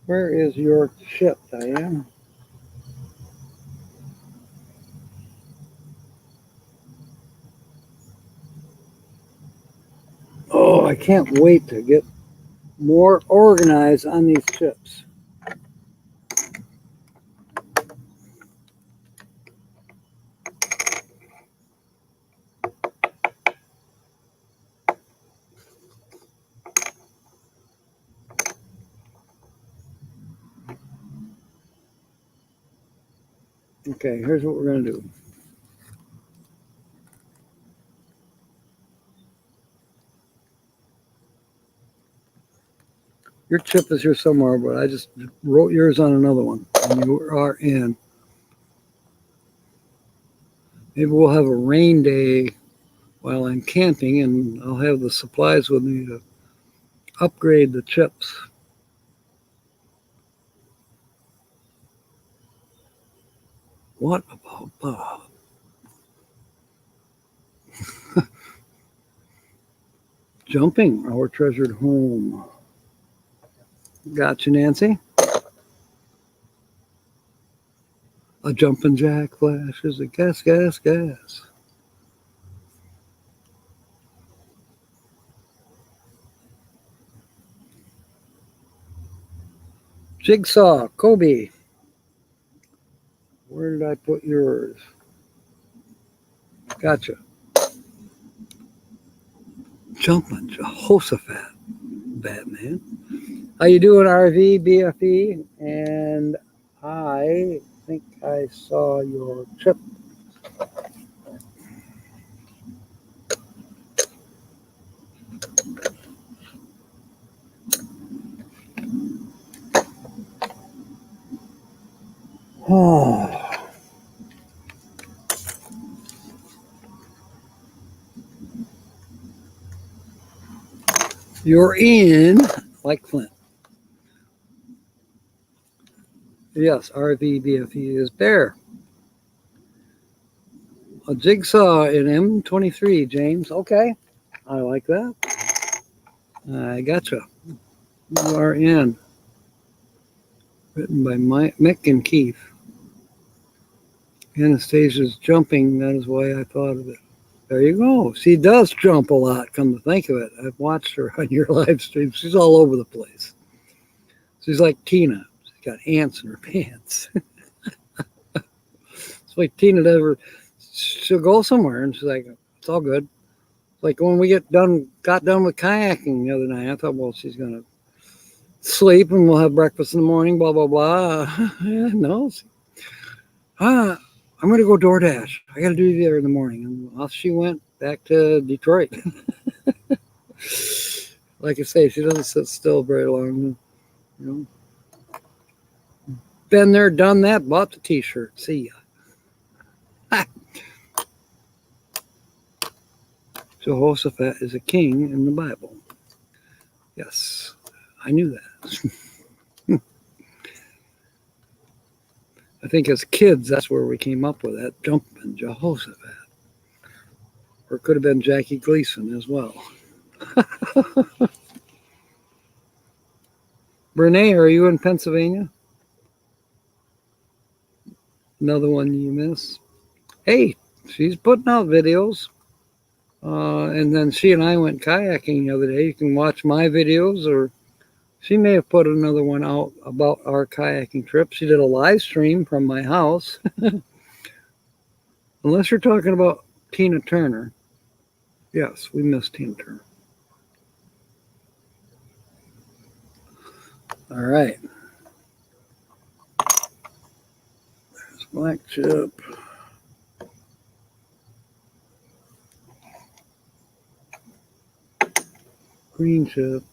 Speaker 1: Where is your chip, Diane? Oh, I can't wait to get more organized on these chips. Okay, here's what we're going to do. Your chip is here somewhere, but I just wrote yours on another one, and you are in. Maybe we'll have a rain day while I'm camping, and I'll have the supplies with me to upgrade the chips. What about Bob? Jumping, our treasured home. Gotcha, Nancy. A jumping jack flashes a gas, gas, gas. Jigsaw, Kobe. Where did I put yours? Gotcha. Jumping Jehoshaphat, Batman. How you doing, RV, BFE? And I think I saw your chip. Oh. You're in like Flint. Yes, RV BFE is there. A jigsaw in M23, James. Okay, I like that. I gotcha. You are in. Written by Mick and Keith. Anastasia's jumping. That is why I thought of it. There you go. She does jump a lot, come to think of it. I've watched her on your live stream. She's all over the place. She's like Tina. She's got ants in her pants. It's like Tina never, she'll go somewhere and she's like, it's all good. Like when we got done with kayaking the other night, I thought, well, she's going to sleep and we'll have breakfast in the morning, blah, blah, blah. Yeah, no. I'm going to go DoorDash. I got to do there in the morning. And off she went back to Detroit. Like I say, she doesn't sit still very long. You know, been there, done that, bought the t-shirt. See ya. Jehoshaphat is a king in the Bible. Yes, I knew that. I think as kids, that's where we came up with that, jumping Jehoshaphat. Or it could have been Jackie Gleason as well. Renee, are you in Pennsylvania? Another one you miss? Hey, she's putting out videos. And then she and I went kayaking the other day. You can watch my videos, or she may have put another one out about our kayaking trip. She did a live stream from my house. Unless you're talking about Tina Turner. Yes, we missed Hinter. All right. There's black chip. Green chip.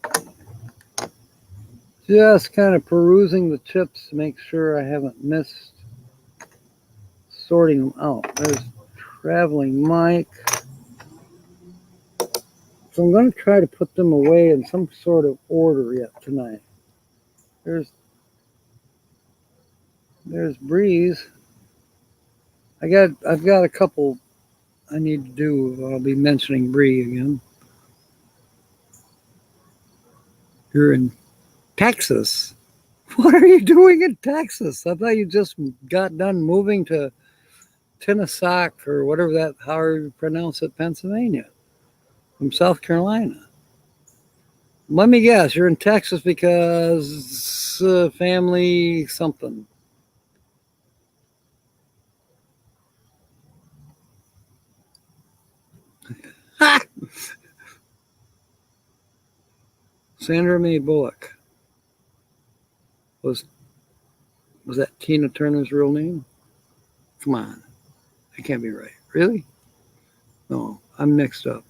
Speaker 1: Just kind of perusing the chips to make sure I haven't missed sorting them out. There's Traveling Mike. So I'm going to try to put them away in some sort of order yet tonight. There's Breeze. I've got a couple I need to do. I'll be mentioning Bree again. You're in Texas. What are you doing in Texas? I thought you just got done moving to Tinnasock or whatever however you pronounce it, Pennsylvania, from South Carolina. Let me guess, you're in Texas because family something. Sandra Mae Bullock. Was that Tina Turner's real name? Come on. That can't be right. Really? No, I'm mixed up.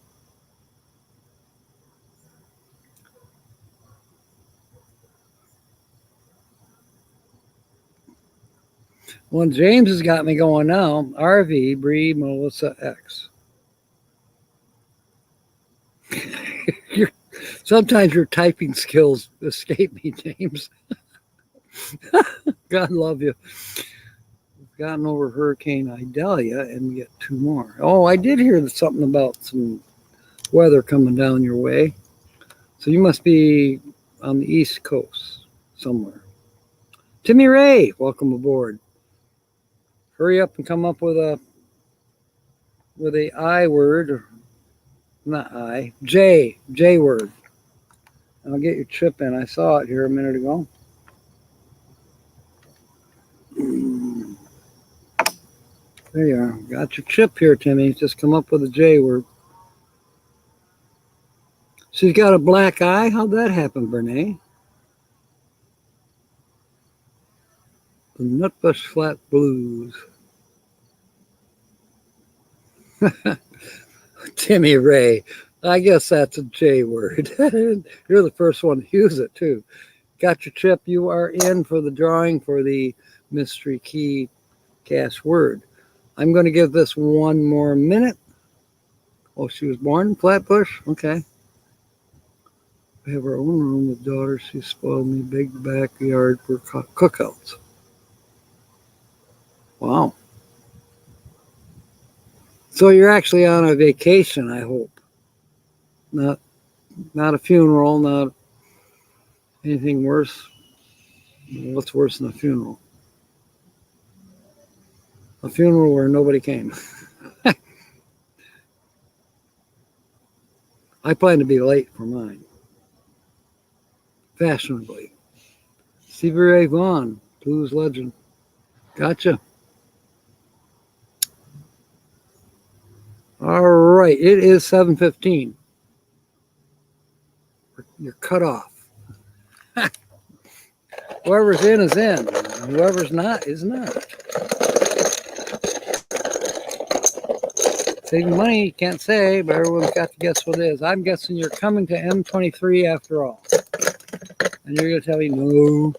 Speaker 1: Well, James has got me going now. RV, Bree, Melissa, X. Sometimes your typing skills escape me, James. God love you. We've gotten over Hurricane Idalia and we get two more. Oh, I did hear something about some weather coming down your way. So you must be on the East Coast somewhere. Timmy Ray, welcome aboard. Hurry up and come up with a I word, or not I, J word. I'll get your chip in. I saw it here a minute ago. There you are. Got your chip here, Timmy. Just come up with a J word. She's got a black eye. How'd that happen, Brene? The Nutbush Flat Blues. Timmy Ray. I guess that's a J word. You're the first one to use it, too. Got your chip. You are in for the drawing for the mystery key cash word. I'm going to give this one more minute. Oh, she was born in Flatbush? Okay. We have our own room with daughters. She spoiled me. Big backyard for cookouts. Wow. So you're actually on a vacation, I hope. Not a funeral, not anything worse. What's worse than a funeral? A funeral where nobody came. I plan to be late for mine. Fashionably. Stevie Ray Vaughan, blues legend. Gotcha. All right, it is 7:15. You're cut off. Whoever's in is in. Whoever's not is not. Saving money, can't say, but everyone's got to guess what it is. I'm guessing you're coming to M23 after all. And you're going to tell me no.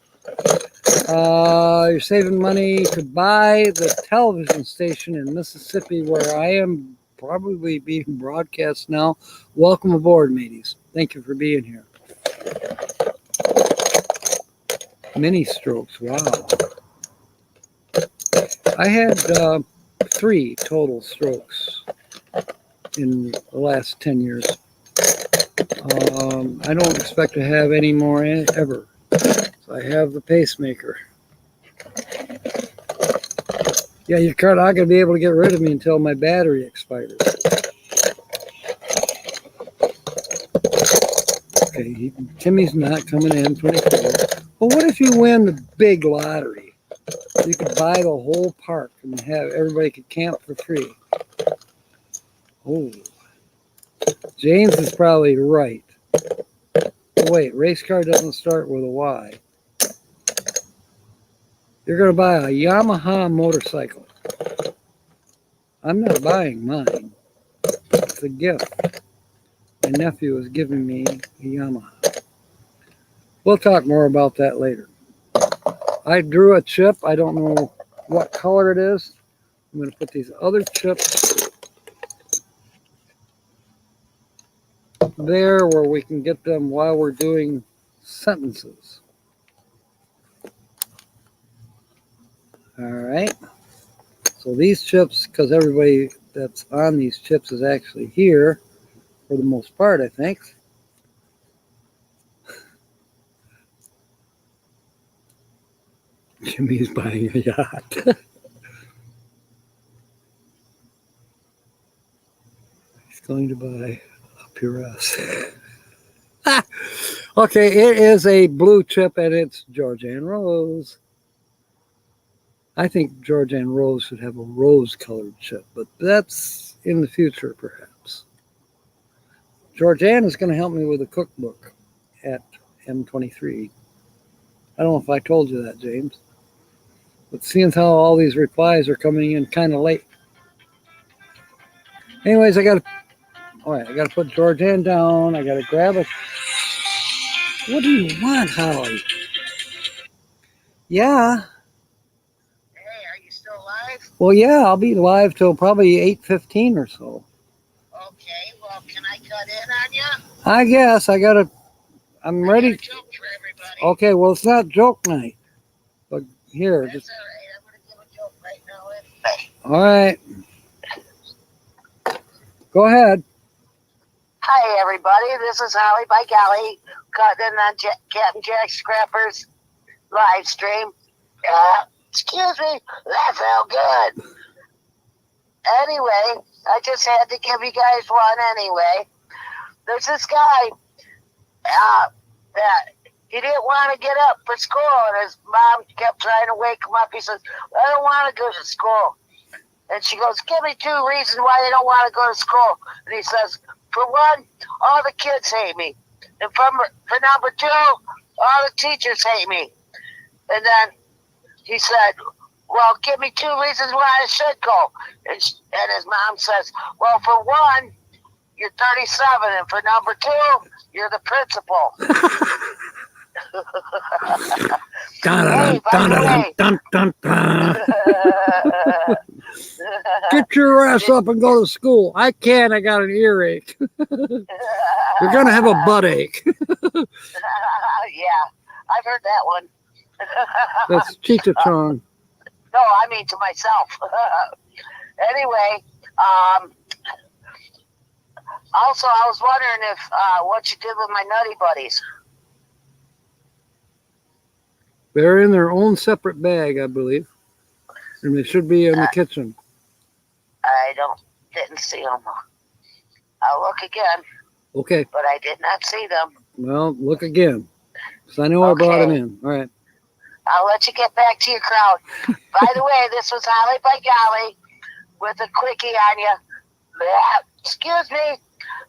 Speaker 1: You're saving money to buy the television station in Mississippi where I am probably being broadcast now. Welcome aboard, mateys. Thank you for being here. Mini strokes, wow. I had 3 total strokes in the last 10 years. I don't expect to have any more ever. So I have the pacemaker. Yeah, you're not going to be able to get rid of me until my battery expires. Okay, Timmy's not coming in 24. Well, what if you win the big lottery? You could buy the whole park and have everybody could camp for free. Oh, James is probably right. Oh, wait, race car doesn't start with a Y. You're going to buy a Yamaha motorcycle. I'm not buying mine. It's a gift. My nephew is giving me a Yamaha. We'll talk more about that later. I drew a chip. I don't know what color it is. I'm going to put these other chips there where we can get them while we're doing sentences. All right. So these chips, because everybody that's on these chips is actually here for the most part, I think. Jimmy's buying a yacht. He's going to buy a Puress. Okay, it is a blue chip and it's Georgian Rose. I think Georgian Rose should have a rose-colored chip, but that's in the future, perhaps. Georgian is going to help me with a cookbook at M23. I don't know if I told you that, James. But seeing how all these replies are coming in kind of late. Anyways, I got to put Georgian down. I got to grab a. What do you want, Holly? Yeah.
Speaker 2: Hey, are you still alive?
Speaker 1: Well, yeah, I'll be live till probably 8:15 or so.
Speaker 2: Okay, well, can I cut in on you?
Speaker 1: I guess I'm
Speaker 2: I got
Speaker 1: ready.
Speaker 2: a joke for everybody.
Speaker 1: Okay, well, it's not joke night. But here,
Speaker 2: That's
Speaker 1: just.
Speaker 2: all right. I'm going to give a joke right now anyway.
Speaker 1: All right. Go ahead.
Speaker 2: Hi, everybody. This is Holly by Golly, cutting on Captain Jack Scrapper's live stream. Excuse me, that felt good. Anyway, I just had to give you guys one anyway. There's this guy that he didn't want to get up for school, and his mom kept trying to wake him up. He says, I don't want to go to school. And she goes, give me 2 reasons why they don't want to go to school. And he says, for one, all the kids hate me. And for number 2, all the teachers hate me. And then he said, well, give me 2 reasons why I should go. And his mom says, well, for one, you're 37. And for number 2, you're the principal. Hey, by the way.
Speaker 1: Get your ass up and go to school. I can't. I got an earache. You're going to have a butt ache.
Speaker 2: Yeah, I've heard that one.
Speaker 1: That's Cheetah Chong.
Speaker 2: No, I mean to myself. Anyway, also I was wondering if what you did with my Nutty Buddies.
Speaker 1: They're in their own separate bag, I believe. And they should be in the kitchen.
Speaker 2: I didn't see them. I'll look again.
Speaker 1: Okay.
Speaker 2: But I did not see them.
Speaker 1: Well, look again. Because I know I brought them in. All right.
Speaker 2: I'll let you get back to your crowd. By the way, this was Holly by Golly with a quickie on you. Excuse me.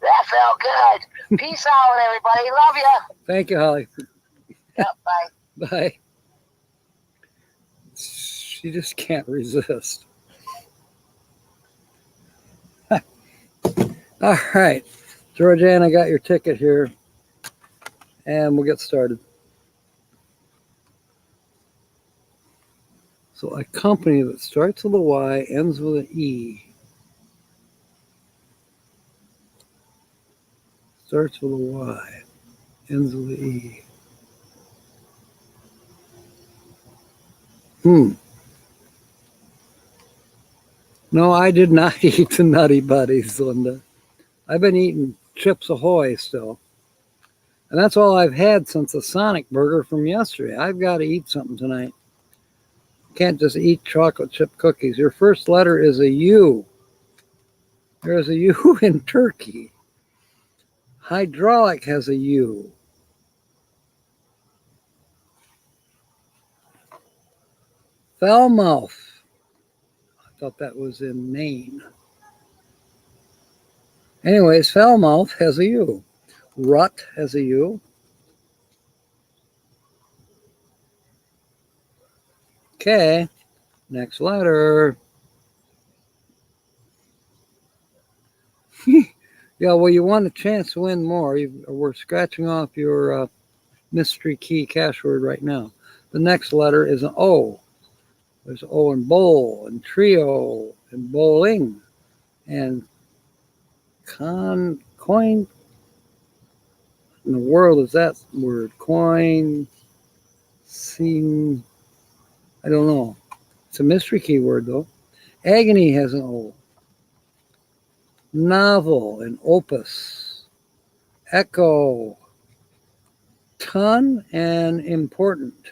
Speaker 2: That felt good. Peace out, everybody. Love you.
Speaker 1: Thank you, Holly.
Speaker 2: Yep, bye.
Speaker 1: Bye. She just can't resist. All right. Georgianne, I got your ticket here. And we'll get started. So a company that starts with a Y, ends with an E. Starts with a Y, ends with an E. No, I did not eat the Nutty Buddies, Linda. I've been eating Chips Ahoy still. And that's all I've had since the Sonic burger from yesterday. I've got to eat something tonight. Can't just eat chocolate chip cookies. Your first letter is a U. There's a U in turkey. Hydraulic has a U. Falmouth. I thought that was in Maine. Anyways, Falmouth has a U. Rut has a U. Okay, next letter. Yeah, well, you want a chance to win more. We're scratching off your mystery key cash word right now. The next letter is an O. There's O in bowl and trio and bowling and coin. In the world is that word? Coin, scene. I don't know. It's a mystery key word though. Agony has an O. Novel and opus. Echo. Ton and important.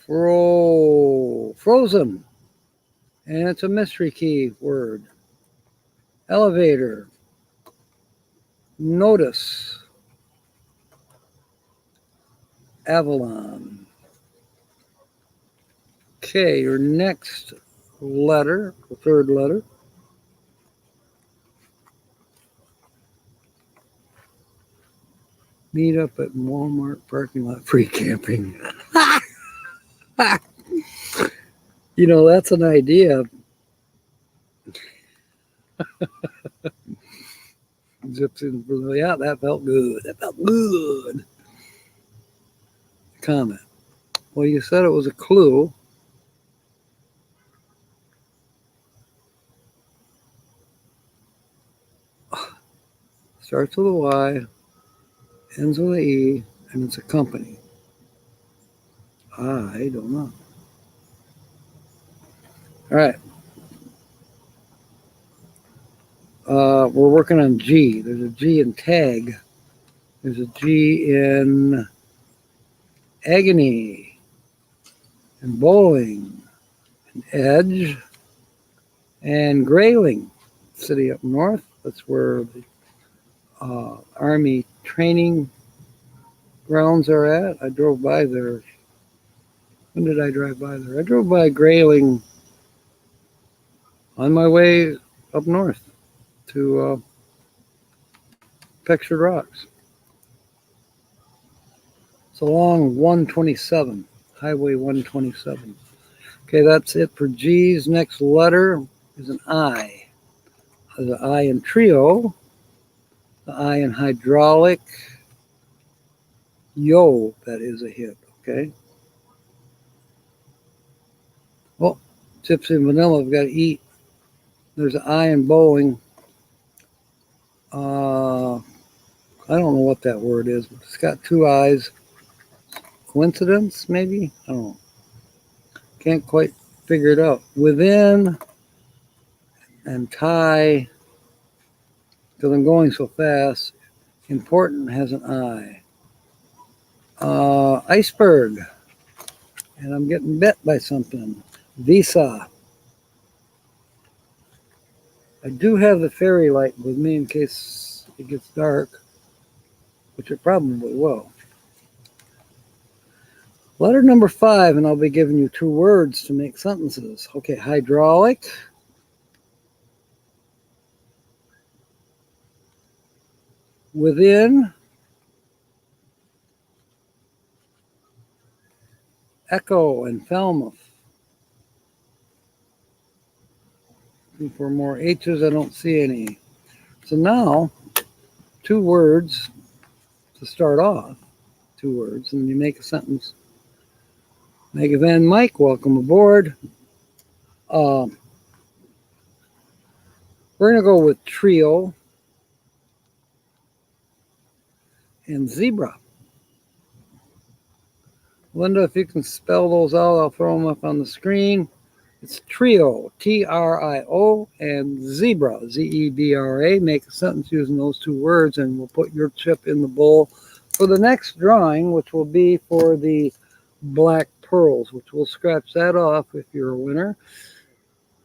Speaker 1: Frozen. And it's a mystery key word. Elevator. Notice. Avalon. Okay, your next letter, the third letter. Meet up at Walmart parking lot, free camping. You know, that's an idea. Zips in, yeah, that felt good. That felt good. Comment. Well, you said it was a clue. Starts with a Y, ends with an E, and it's a company. I don't know. All right. We're working on G. There's a G in tag. There's a G in agony and bowling and edge and Grayling City up north. That's where the Army training grounds are at. I drove by there. When did I drive by there? I drove by Grayling on my way up north to Pictured Rocks. It's along 127, Highway 127. Okay, that's it for G's. Next letter is an I. There's an I in trio, the I in hydraulic. Yo, that is a hit, okay? Oh, Gypsy and Vanilla have got to eat. There's an I in bowling. I don't know what that word is, but it's got two I's. Coincidence, maybe? I don't know. Can't quite figure it out. Within and tie, because I'm going so fast. Important has an I. Iceberg. And I'm getting bit by something. Visa. I do have the fairy light with me in case it gets dark, which it probably will. Letter number 5, and I'll be giving you 2 words to make sentences. Okay, hydraulic. Within. Echo and Falmouth. Looking for more H's, I don't see any. So now, 2 words to start off. 2 words, and you make a sentence. Mega Van Mike, welcome aboard. We're going to go with trio and zebra. Linda, if you can spell those out, I'll throw them up on the screen. It's trio, T-R-I-O, and zebra, Z-E-B-R-A. Make a sentence using those 2 words, and we'll put your chip in the bowl for the next drawing, which will be for the black pearls, which we'll scratch that off if you're a winner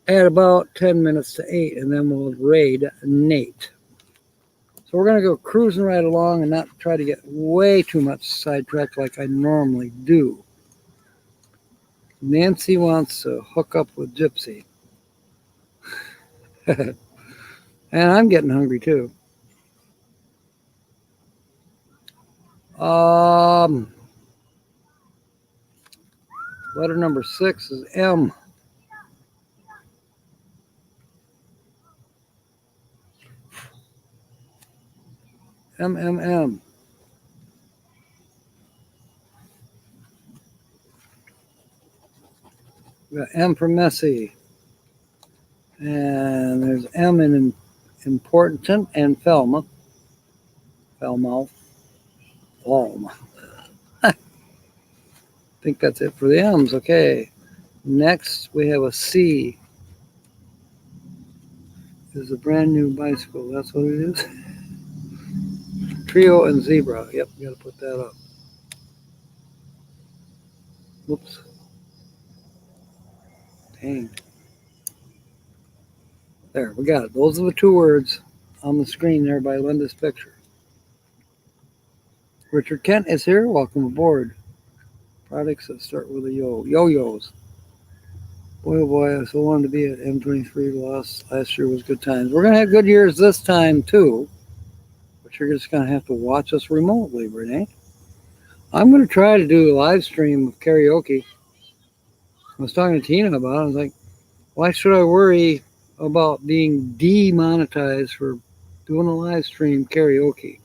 Speaker 1: at about 10 minutes to 8, and then we'll raid Nate. So we're going to go cruising right along and not try to get way too much sidetracked like I normally do. Nancy wants to hook up with Gypsy. And I'm getting hungry too. Letter number 6 is M. M. We got M for messy. And there's M in important and Falmouth. I think that's it for the M's. Okay. Next, we have a C. This is a brand new bicycle. That's what it is. Trio and zebra. Yep, got to put that up. Whoops. Dang. There, we got it. Those are the 2 words on the screen there by Linda's picture. Richard Kent is here. Welcome aboard. Products that start with a yo. Yo-yos. Boy, oh boy, I so wanted to be at M23. Last year was good times. We're going to have good years this time, too. But you're just going to have to watch us remotely, Renee. I'm going to try to do a live stream of karaoke. I was talking to Tina about it. I was like, why should I worry about being demonetized for doing a live stream karaoke?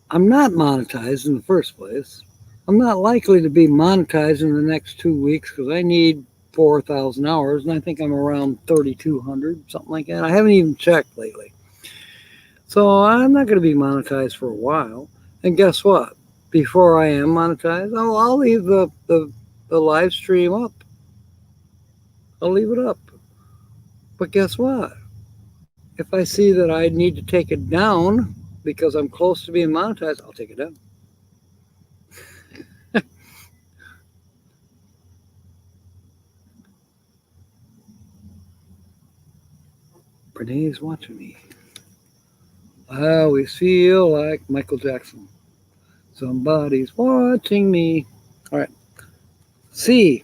Speaker 1: I'm not monetized in the first place. I'm not likely to be monetized in the next 2 weeks because I need 4,000 hours, and I think I'm around 3,200, something like that. I haven't even checked lately. So I'm not going to be monetized for a while. And guess what? Before I am monetized, I'll leave the live stream up. I'll leave it up. But guess what? If I see that I need to take it down because I'm close to being monetized, I'll take it down. Renee's watching me. I always feel like Michael Jackson. Somebody's watching me. All right. C.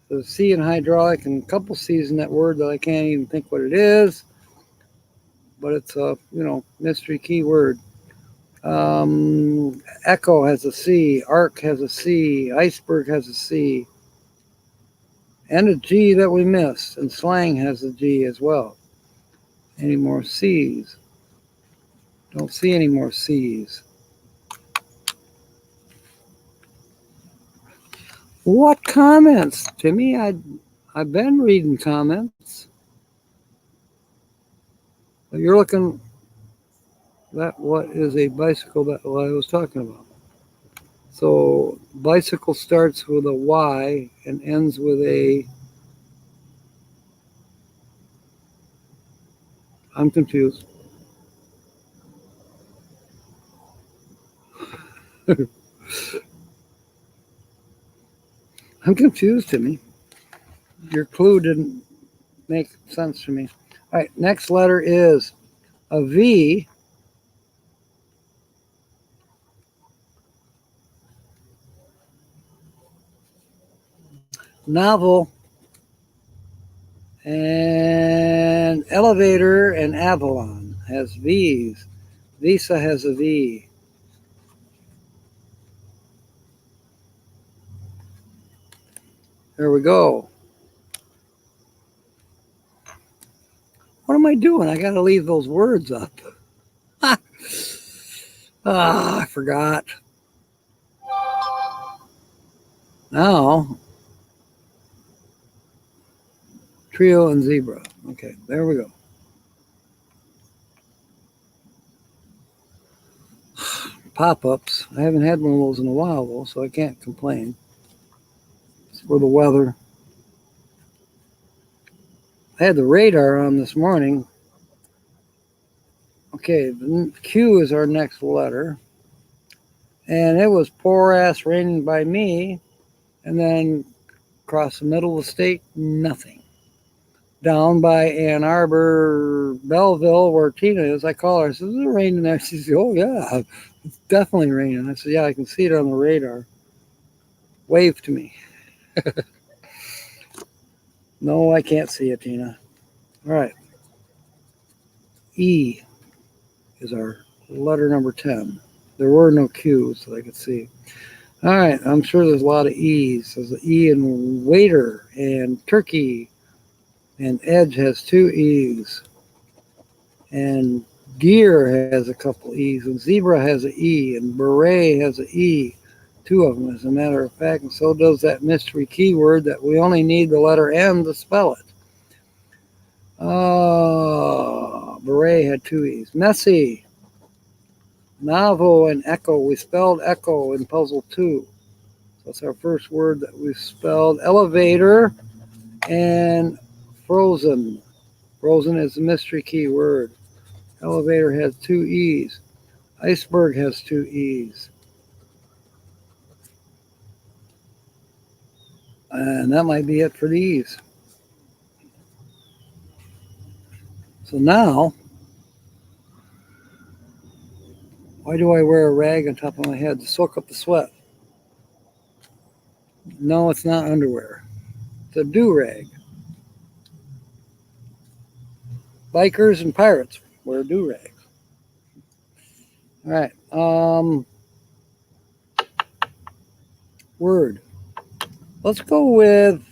Speaker 1: The C in hydraulic and a couple C's in that word that I can't even think what it is. But it's a, mystery keyword. Echo has a C. Arc has a C. Iceberg has a C. And a G that we missed. And slang has a G as well. Any more C's? Don't see any more C's. What comments, Timmy? I've been reading comments. But you're looking at what is a bicycle that I was talking about. So bicycle starts with a Y and ends with a. I'm confused. I'm confused, Timmy. Your clue didn't make sense to me. All right, next letter is a V. Novel and elevator and Avalon has V's. Visa has a V. There we go. What am I doing? I got to leave those words up. I forgot. Now, trio and zebra. Okay, there we go. Pop-ups. I haven't had one of those in a while, though, so I can't complain. It's for the weather. I had the radar on this morning. Okay, the Q is our next letter. And it was poor-ass raining by me. And then across the middle of the state, nothing. Down by Ann Arbor, Belleville, where Tina is, I call her. I said, is it raining there? She said, oh, yeah, it's definitely raining. I said, yeah, I can see it on the radar. Wave to me. No, I can't see it, Tina. All right. E is our letter number 10. There were no Q's that I could see. All right, I'm sure there's a lot of E's. There's an E in waiter and turkey, and edge has 2 E's, and gear has a couple E's, and zebra has an E, and beret has an E, 2 of them, as a matter of fact, and so does that mystery keyword that we only need the letter N to spell it. Beret had 2 E's. Messy. Novel and echo. We spelled echo in puzzle 2. So that's our first word that we spelled. Elevator and frozen. Frozen is a mystery key word. Elevator has 2 E's. Iceberg has 2 E's. And that might be it for these. So now, why do I wear a rag on top of my head? To soak up the sweat. No, it's not underwear. It's a do-rag. Bikers and pirates wear do-rags. All right. Word. Let's go with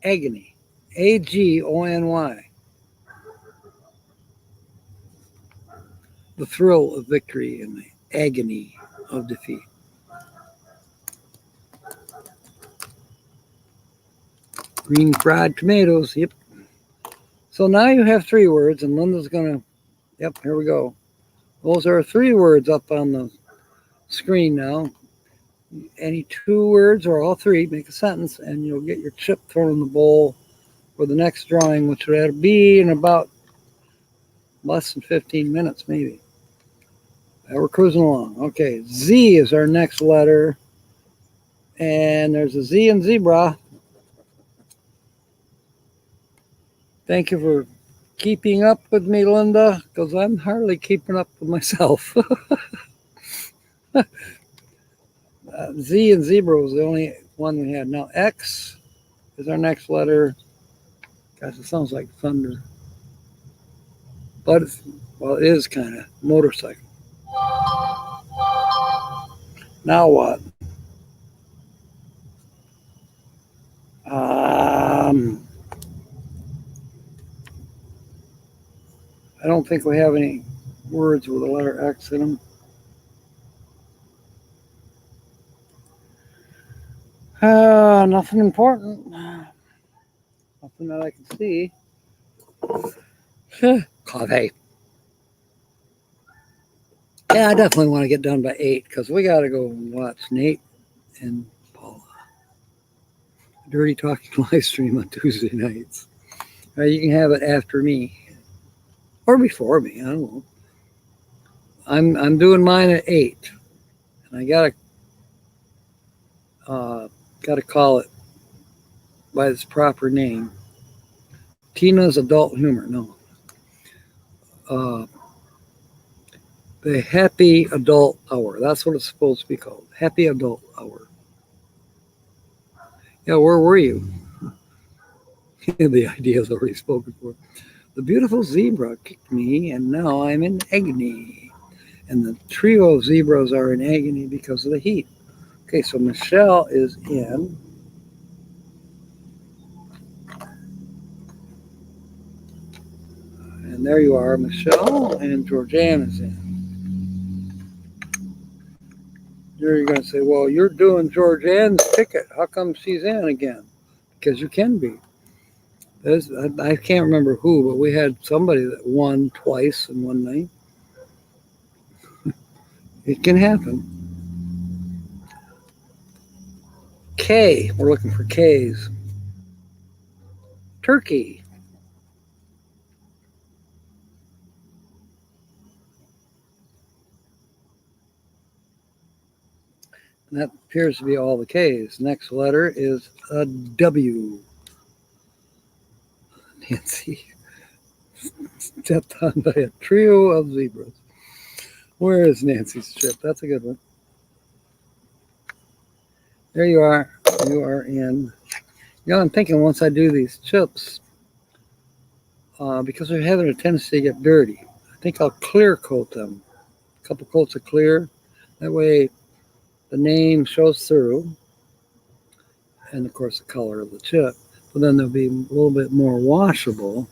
Speaker 1: agony. Agony. The thrill of victory and the agony of defeat. Green fried tomatoes. Yep. So now you have 3 words, and Linda's going to, yep, here we go. Those are 3 words up on the screen now. Any 2 words or all 3, make a sentence, and you'll get your chip thrown in the bowl for the next drawing, which will be in about less than 15 minutes, maybe. We're cruising along. Okay, Z is our next letter. And there's a Z in zebra. Thank you for keeping up with me, Linda, because I'm hardly keeping up with myself. Z and zebra was the only one we had. Now X is our next letter. Gosh, it sounds like thunder. But, well, it is kind of motorcycle. Now what? I don't think we have any words with the letter X in them. Nothing important. Nothing that I can see. Coffee. Yeah, I definitely want to get done by 8 because we got to go watch Nate and Paula. Dirty Talking live stream on Tuesday nights. You can have it after me or before me. I don't know. I'm doing mine at 8, and I gotta call it by its proper name. Tina's Adult Humor. No. The Happy Adult Hour. That's what it's supposed to be called. Happy Adult Hour. Yeah, where were you? The idea is already spoken for. The beautiful zebra kicked me, and now I'm in agony. And the trio of zebras are in agony because of the heat. Okay, so Michelle is in. And there you are, Michelle, and Georgianne is in. You're going to say, well, you're doing Georgianne's ticket. How come she's in again? Because you can be. I can't remember who, but we had somebody that won twice in one night. It can happen. K. We're looking for K's. Turkey. And that appears to be all the K's. Next letter is a W. Nancy stepped on by a trio of zebras. Where is Nancy's chip? That's a good one. There you are. You are in You know, I'm thinking once I do these chips, because they're having a tendency to get dirty, I think I'll clear coat them. A couple coats of clear. That way the name shows through, and of course the color of the chip. But then they'll be a little bit more washable.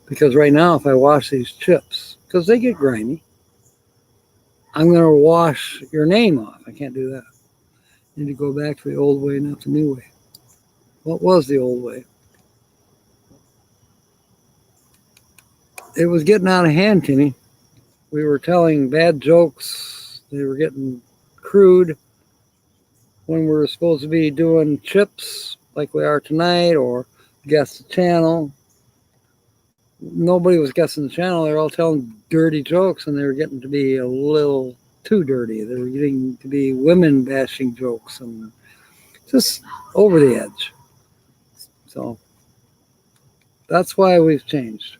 Speaker 1: Because right now, if I wash these chips, because they get grimy, I'm going to wash your name off. I can't do that. I need to go back to the old way, not the new way. What was the old way? It was getting out of hand, Timmy. We were telling bad jokes. They were getting crude when we were supposed to be doing chips like we are tonight, or guess the channel. Nobody was guessing the channel. They were all telling dirty jokes, and they were getting to be a little too dirty. They were getting to be women bashing jokes and just over the edge. So that's why we've changed.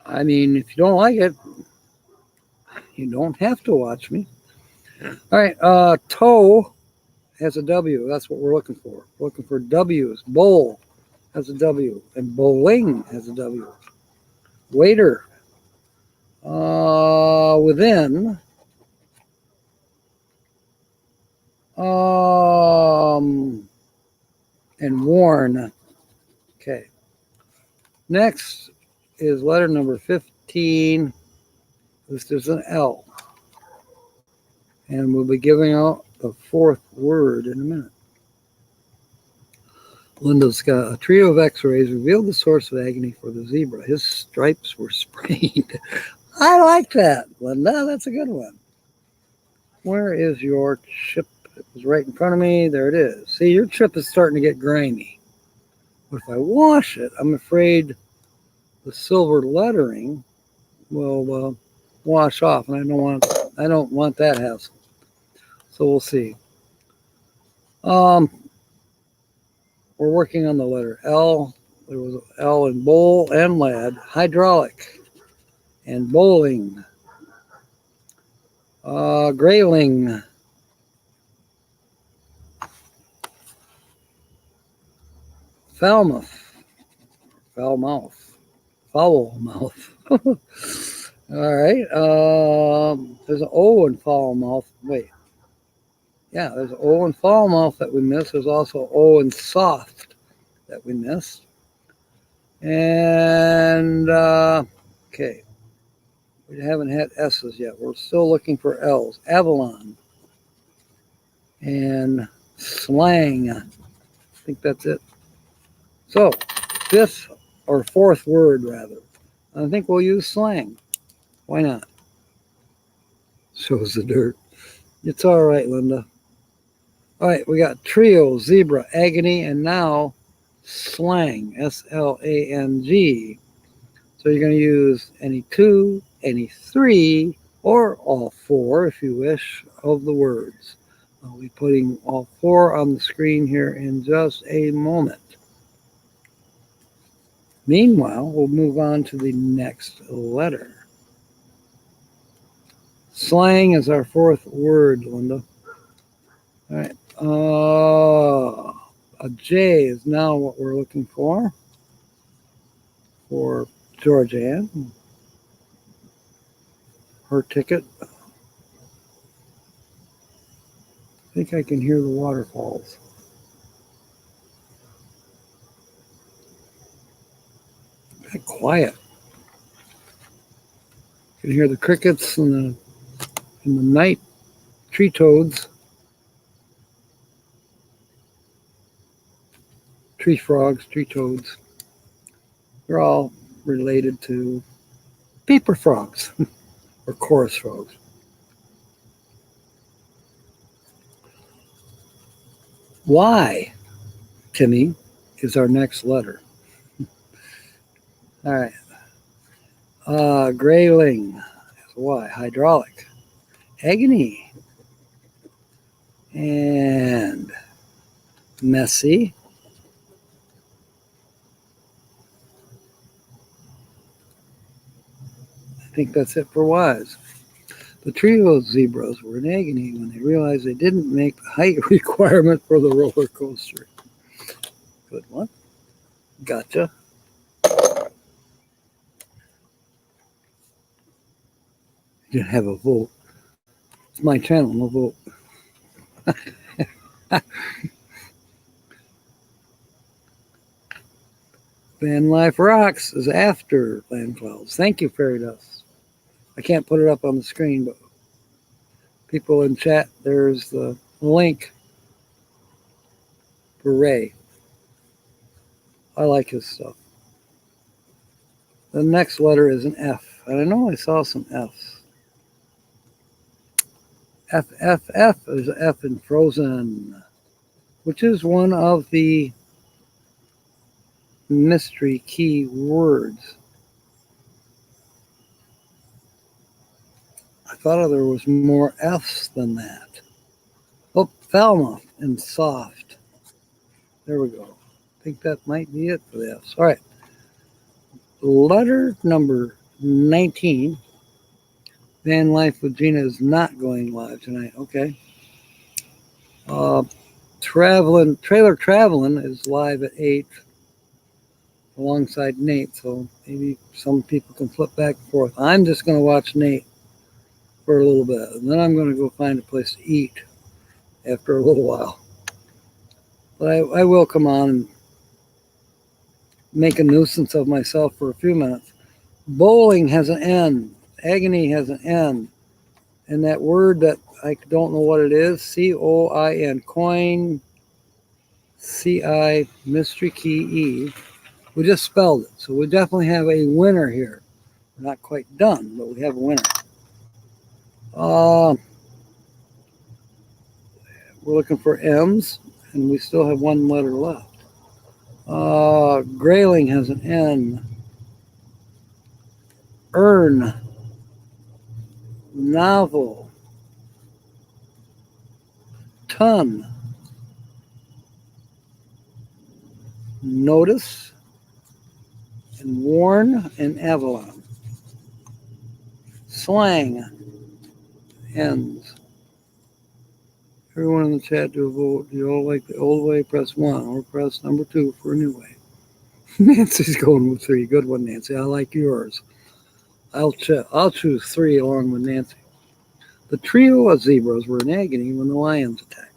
Speaker 1: I mean, if you don't like it, you don't have to watch me. All right, toe has a W. That's what we're looking for. We're looking for W's. Bowl has a W, and bowling has a W. Waiter. Within. And worn. Okay. Next is letter number 15. This is an L. And we'll be giving out the fourth word in a minute. Linda's got a trio of x-rays revealed the source of agony for the zebra. His stripes were sprained. I like that, Linda. That's a good one. Where is your chip? It was right in front of me. There it is. See, your chip is starting to get grimy. But if I wash it, I'm afraid the silver lettering will wash off, and I don't want that hassle. So we'll see. We're working on the letter L. There was L in bowl and lead, hydraulic, and bowling, grayling, foul mouth. All right. There's an O in foul mouth. Wait. Yeah, there's an O in foul mouth that we missed. There's also O in soft that we missed. And, okay. We haven't had S's yet. We're still looking for L's. Avalon. And slang. I think that's it. So, fifth or fourth word, rather. I think we'll use slang. Why not? Shows the dirt. It's all right, Linda. All right, we got trio, zebra, agony, and now slang, S-L-A-N-G. So you're going to use any two, any three, or all four, if you wish, of the words. I'll be putting all four on the screen here in just a moment. Meanwhile, we'll move on to the next letter. Slang is our fourth word, Linda. All right. A J is now what we're looking for Georgianne. Her ticket. I think I can hear the waterfalls. Kind of quiet. You can hear the crickets and the night tree toads. Tree frogs, tree toads. They're all related to paper frogs or chorus frogs. Y, Timmy, is our next letter. All right. Grayling, Y, hydraulic. Agony. And messy. I think that's it for Y's. The trio of zebras were in agony when they realized they didn't make the height requirement for the roller coaster. Good one. Gotcha. You have a vote. It's my channel, no vote. Van Life Rocks is after Land Clouds. Thank you, Fairy Dust. I can't put it up on the screen, but people in chat, there's the link for Ray. I like his stuff. The next letter is an F. And I know I saw some Fs. F, F, F. There's an F in Frozen, which is one of the mystery key words. I thought there was more F's than that. Oh, Falmouth and soft. There we go. I think that might be it for the F's. All right. Letter number 19. Van Life with Gina is not going live tonight. Okay. Trailer Traveling is live at 8 alongside Nate, so maybe some people can flip back and forth. I'm just going to watch Nate for a little bit, and then I'm going to go find a place to eat after a little while. But I will come on and make a nuisance of myself for a few minutes. Bowling has an N. Agony has an N. And that word that I don't know what it is, C-O-I-N, coin, C-I, mystery key, E. We just spelled it. So we definitely have a winner here. We're not quite done, but we have a winner. We're looking for M's, and we still have one letter left. Grayling has an N. Earn. Novel. Ton. Notice. And warn and Avalon. Slang. Ends. Everyone in the chat do a vote. Do you all like the old way? Press 1 or press number 2 for a new way. Nancy's going with 3. Good one, Nancy. I like yours. I'll choose 3 along with Nancy. The trio of zebras were in agony when the lions attacked.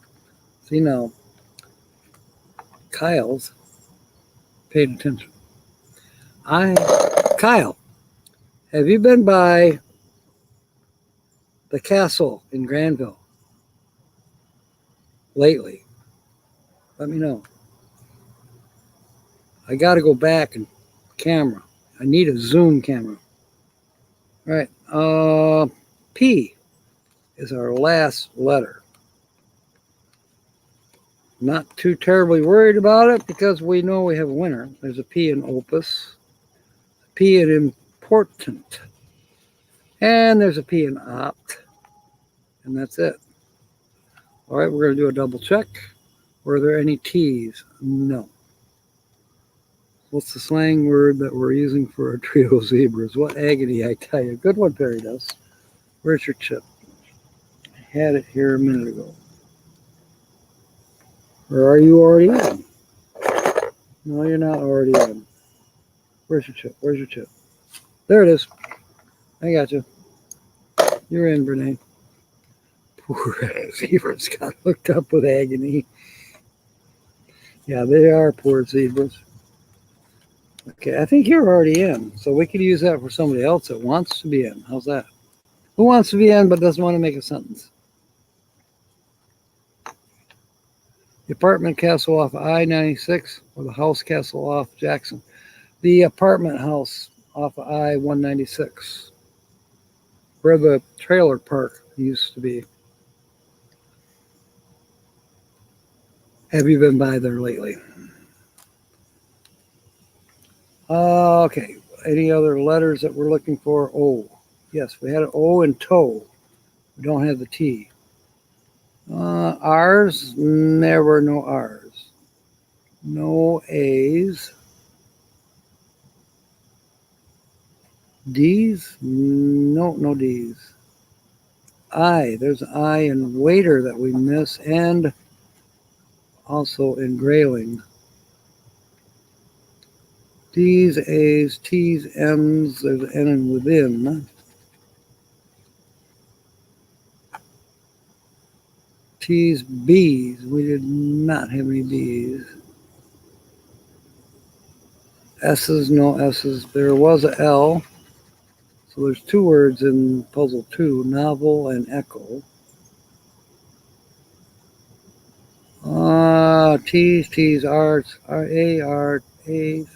Speaker 1: See now, Kyle's paid attention. Kyle, have you been by the castle in Granville lately? Let me know. I got to go back and camera. I need a zoom camera. All right. P is our last letter. Not too terribly worried about it because we know we have a winner. There's a P in opus, a P in important, and there's a P in opt, and that's it. All right, we're going to do a double check. Were there any T's? No. What's the slang word that we're using for a trio of zebras? What agony, I tell you. Good one, Perry does. Where's your chip? I had it here a minute ago. Or are you already in? No, you're not already in. Where's your chip? Where's your chip? There it is. I got you. You're in, Brene. Poor zebras got hooked up with agony. Yeah, they are poor zebras. Okay, I think you're already in, so we could use that for somebody else that wants to be in. How's that? Who wants to be in but doesn't want to make a sentence? The apartment castle off I-96 or the house castle off Jackson? The apartment house off of I-196, where the trailer park used to be. Have you been by there lately? Okay, any other letters that we're looking for? O. Yes, we had an O in toe. We don't have the T. R's, there were no R's. No A's. D's? No D's. I. There's an I in waiter that we miss, and also in grayling. D's, A's, T's, M's. There's an N in within. T's, B's. We did not have any B's. S's, no S's. There was a L. So there's two words in puzzle 2, novel and echo. T's, T's, R's, A, R, A's.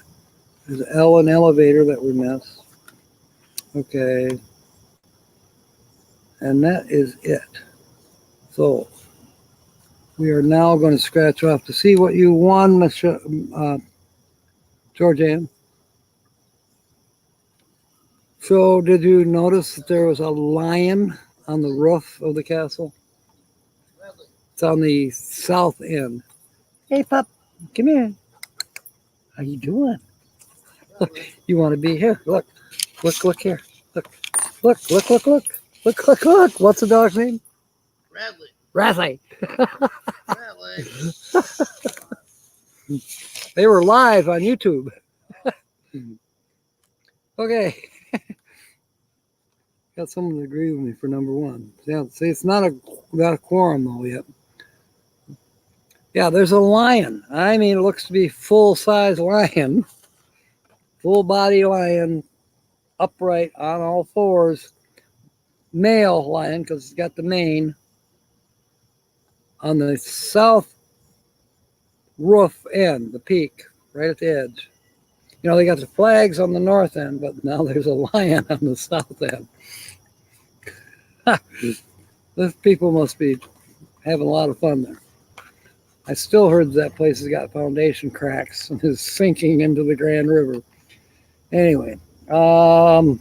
Speaker 1: There's an L in elevator that we missed. Okay. And that is it. So we are now going to scratch off to see what you won, Georgianne. So did you notice that there was a lion on the roof of the castle? It's on the south end. Hey, pup, come here. How you doing? Look, you want to be here? Look here. Look. What's the dog's name?
Speaker 2: Radley.
Speaker 1: They were live on YouTube. Okay. Got someone to agree with me for number 1. Yeah, see, it's not a quorum though yet. Yeah, there's a lion. I mean, it looks to be full-size lion. Full body lion, upright on all fours. Male lion, because it's got the mane. On the south roof end, the peak, right at the edge. You know, they got the flags on the north end, but now there's a lion on the south end. Those people must be having a lot of fun there. I still heard that place has got foundation cracks and is sinking into the Grand River. Anyway, okay,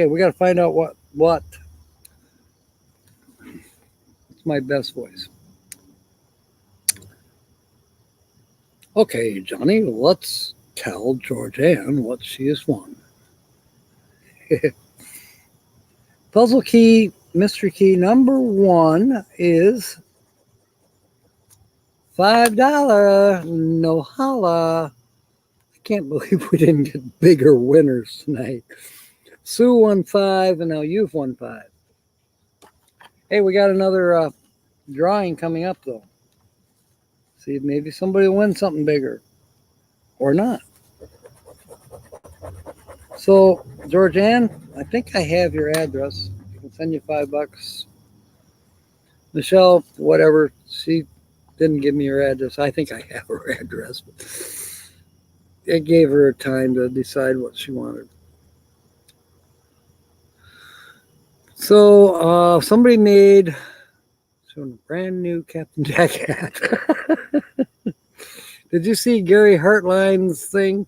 Speaker 1: we got to find out what. It's my best voice. Okay, Johnny, let's tell Georgianne what she has won. Puzzle key, mystery key number 1 is $5. No holla. I can't believe we didn't get bigger winners tonight. Sue won 5, and now you've won 5. Hey, we got another drawing coming up, though. See if maybe somebody will win something bigger. Or not. So, Georgianne, I think I have your address. I can send you $5. Michelle, whatever, she didn't give me her address. I think I have her address. But it gave her time to decide what she wanted. So, somebody made a brand new Captain Jack hat. Did you see Gary Hartline's thing?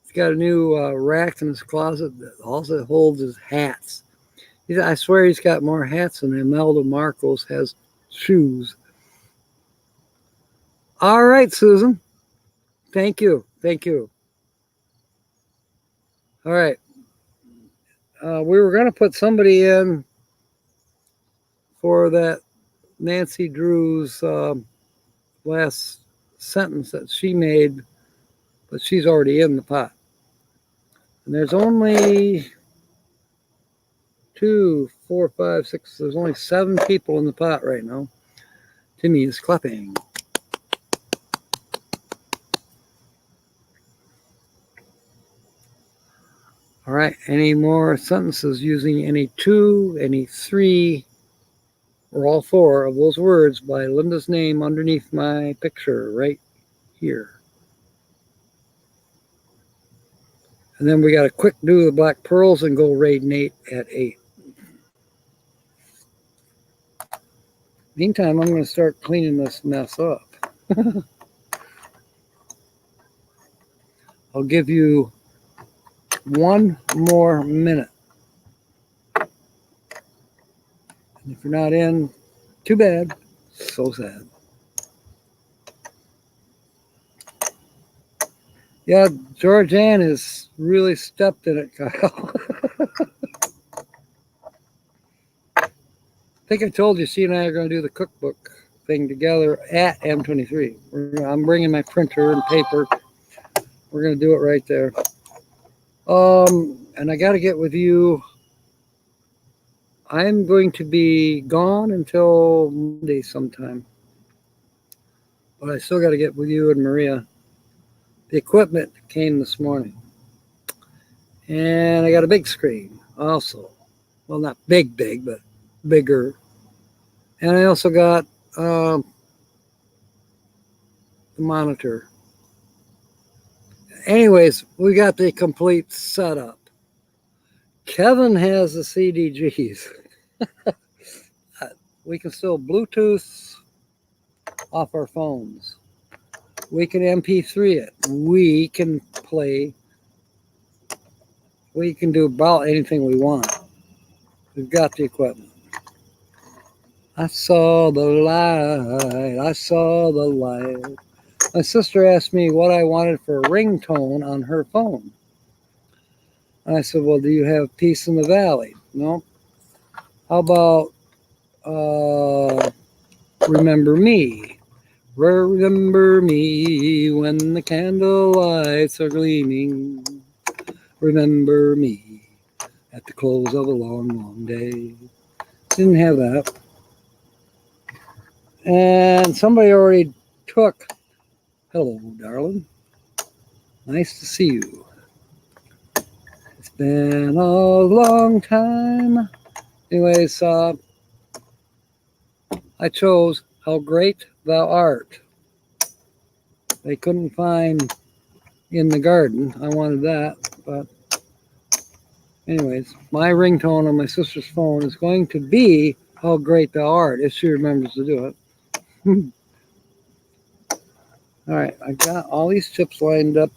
Speaker 1: He's got a new rack in his closet that also holds his hats. I swear he's got more hats than Imelda Marcos has shoes. All right, Susan. Thank you. All right. We were going to put somebody in for that Nancy Drew's last sentence that she made, but she's already in the pot. And there's only 2, 4, 5, 6. There's only 7 people in the pot right now. Timmy is clapping. All right. Any more sentences using any 2, any 3, or all 4 of those words by Linda's name underneath my picture right here. And then we got to quick do the black pearls and go raid Nate at 8. Meantime, I'm going to start cleaning this mess up. I'll give you 1 more minute. And if you're not in, too bad. So sad. Yeah, Georgianne has really stepped in it, Kyle. think I told you, she and I are going to do the cookbook thing together at M23. I'm bringing my printer and paper. We're going to do it right there. And I got to get with you. I'm going to be gone until Monday sometime. But I still got to get with you and Maria. The equipment came this morning. And I got a big screen also. Well, not big, but bigger. And I also got the monitor. Anyways, we got the complete setup. Kevin has the CDGs. We can still Bluetooth off our phones. We can MP3 it. We can play. We can do about anything we want. We've got the equipment. I saw the light. I saw the light. My sister asked me what I wanted for a ringtone on her phone. And I said, well, do you have Peace in the Valley? No. How about Remember Me? Remember me when the candle lights are gleaming. Remember me at the close of a long, long day. Didn't have that. And somebody already took, hello, darling. Nice to see you. It's been a long time. Anyways, I chose How Great Thou Art. They couldn't find In the Garden. I wanted that, but anyways, my ringtone on my sister's phone is going to be How Great Thou Art, if she remembers to do it. All right, I got all these chips lined up.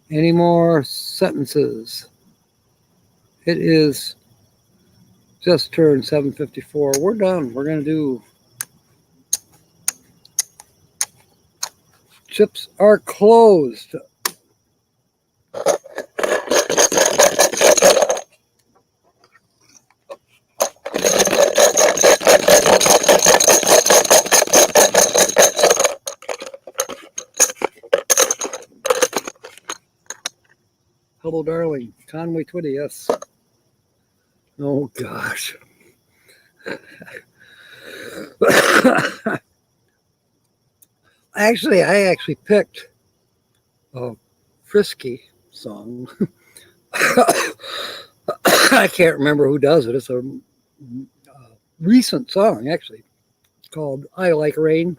Speaker 1: Any more sentences? It is just turned 7:54. We're done. We're going to do chips are closed. Hello, darling. Conway Twitty, yes. Oh, gosh. I actually picked a Frisky song. I can't remember who does it. It's a recent song, actually. It's called I Like Rain.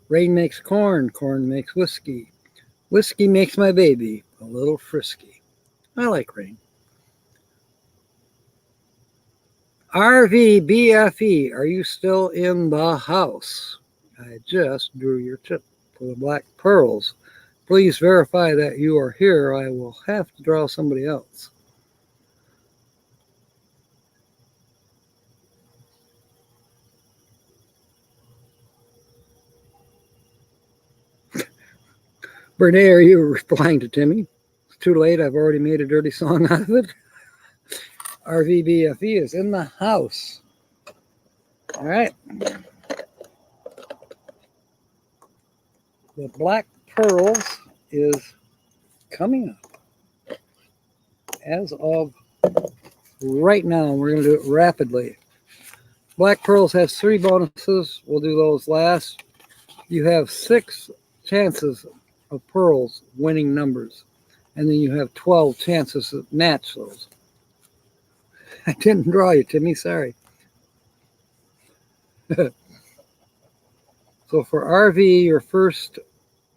Speaker 1: Rain makes corn, corn makes whiskey. Whiskey makes my baby a little frisky. I like rain. RV BFE, are you still in the house? I just drew your tip for the black pearls. Please verify that you are here. I will have to draw somebody else. Bernay, are you replying to Timmy? It's too late. I've already made a dirty song out of it. RVBFE is in the house. All right. The Black Pearls is coming up as of right now. We're going to do it rapidly. Black Pearls has 3 bonuses. We'll do those last. You have 6 chances of pearls winning numbers, and then you have 12 chances to match those. I didn't draw you, Timmy. Sorry. So for RV, your first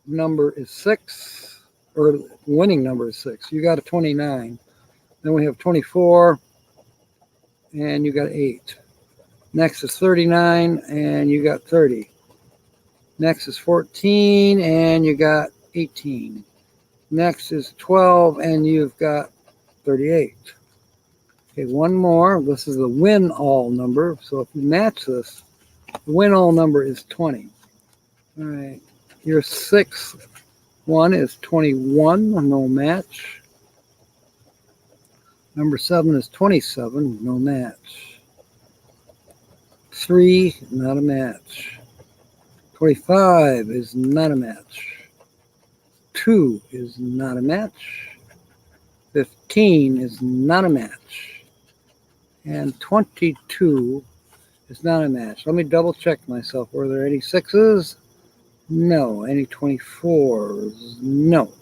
Speaker 1: number is 6, or winning number is 6. You got a 29. Then we have 24, and you got 8. Next is 39, and you got 30. Next is 14, and you got 18. Next is 12, and you've got 38. Okay, one more. This is the win all number. So if you match this, the win all number is 20. All right. Your 6th one is 21. No match. Number 7 is 27, no match. 3, not a match. 25 is not a match. 2 is not a match. 15 is not a match. And 22 is not a match. Let me double check myself. Were there any 6s? No. Any 24s? No.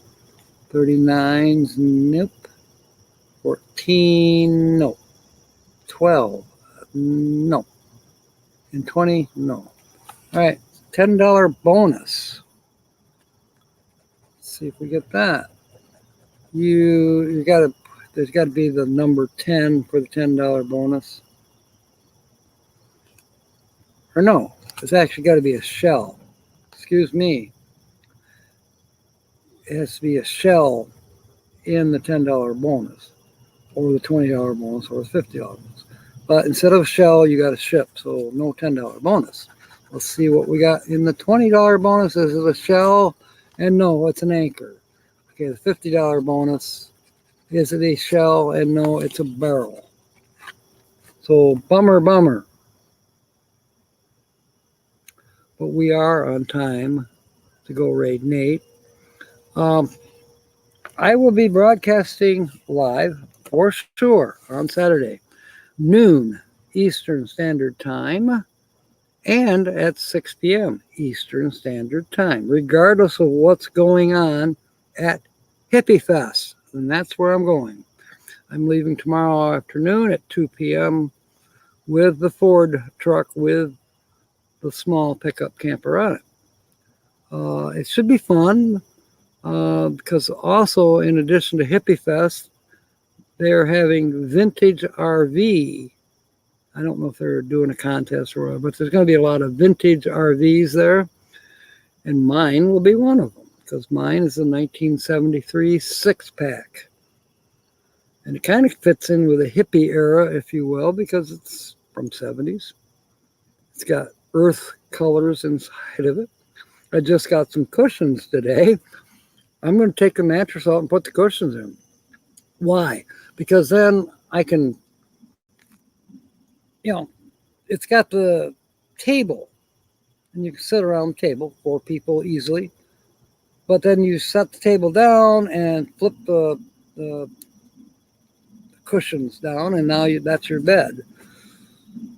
Speaker 1: 39s? Nope. 14? No. 12? No. And 20? No. All right. $10 bonus. Let's see if we get that. There's got to be the number 10 for the $10 bonus. Or no, it's actually got to be a shell. Excuse me. It has to be a shell in the $10 bonus, or the $20 bonus, or the $50 bonus. But instead of a shell, you got a ship, so no $10 bonus. Let's see what we got in the $20 bonus. Is it a shell? And no, it's an anchor. Okay, the $50 bonus, is it a shell? And no, it's a barrel. So bummer. But we are on time to go raid Nate. I will be broadcasting live for sure on Saturday, noon Eastern Standard Time, and at 6 p.m. Eastern Standard Time, regardless of what's going on at Hippie Fest. And that's where I'm going. I'm leaving tomorrow afternoon at 2 p.m. with the Ford truck with the small pickup camper on it. It should be fun because also, in addition to Hippie Fest, they're having Vintage RV. I don't know if they're doing a contest or whatever, but there's going to be a lot of vintage RVs there. And mine will be one of them because mine is a 1973 six-pack. And it kind of fits in with a hippie era, if you will, because it's from 70s. It's got earth colors inside of it. I just got some cushions today. I'm going to take the mattress out and put the cushions in. Why? Because then I can, it's got the table. And you can sit around the table, 4 people easily. But then you set the table down and flip the cushions down, and now that's your bed.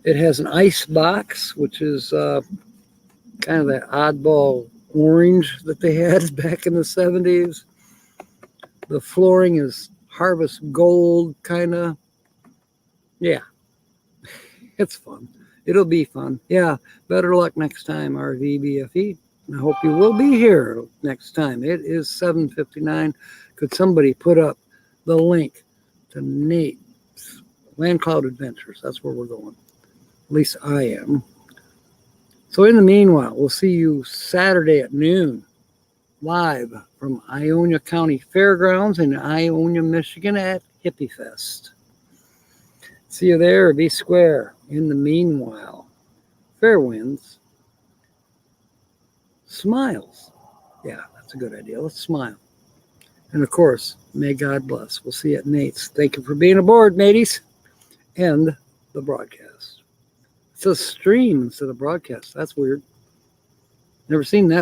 Speaker 1: It has an ice box, which is kind of that oddball orange that they had back in the 70s. The flooring is harvest gold, kind of. Yeah, it's fun. It'll be fun. Yeah, better luck next time, RVBFE. I hope you will be here next time. It is 7:59. Could somebody put up the link to Nate's Land Cloud Adventures? That's where we're going. At least I am. So in the meanwhile, we'll see you Saturday at noon, live from Ionia County Fairgrounds in Ionia, Michigan at Hippie Fest. See you there. Be square. In the meanwhile, fair winds, smiles. Yeah, that's a good idea. Let's smile. And of course, may God bless. We'll see you at Nate's. Thank you for being aboard, mateys. End the broadcast. It's a stream instead of broadcast. That's weird. Never seen that.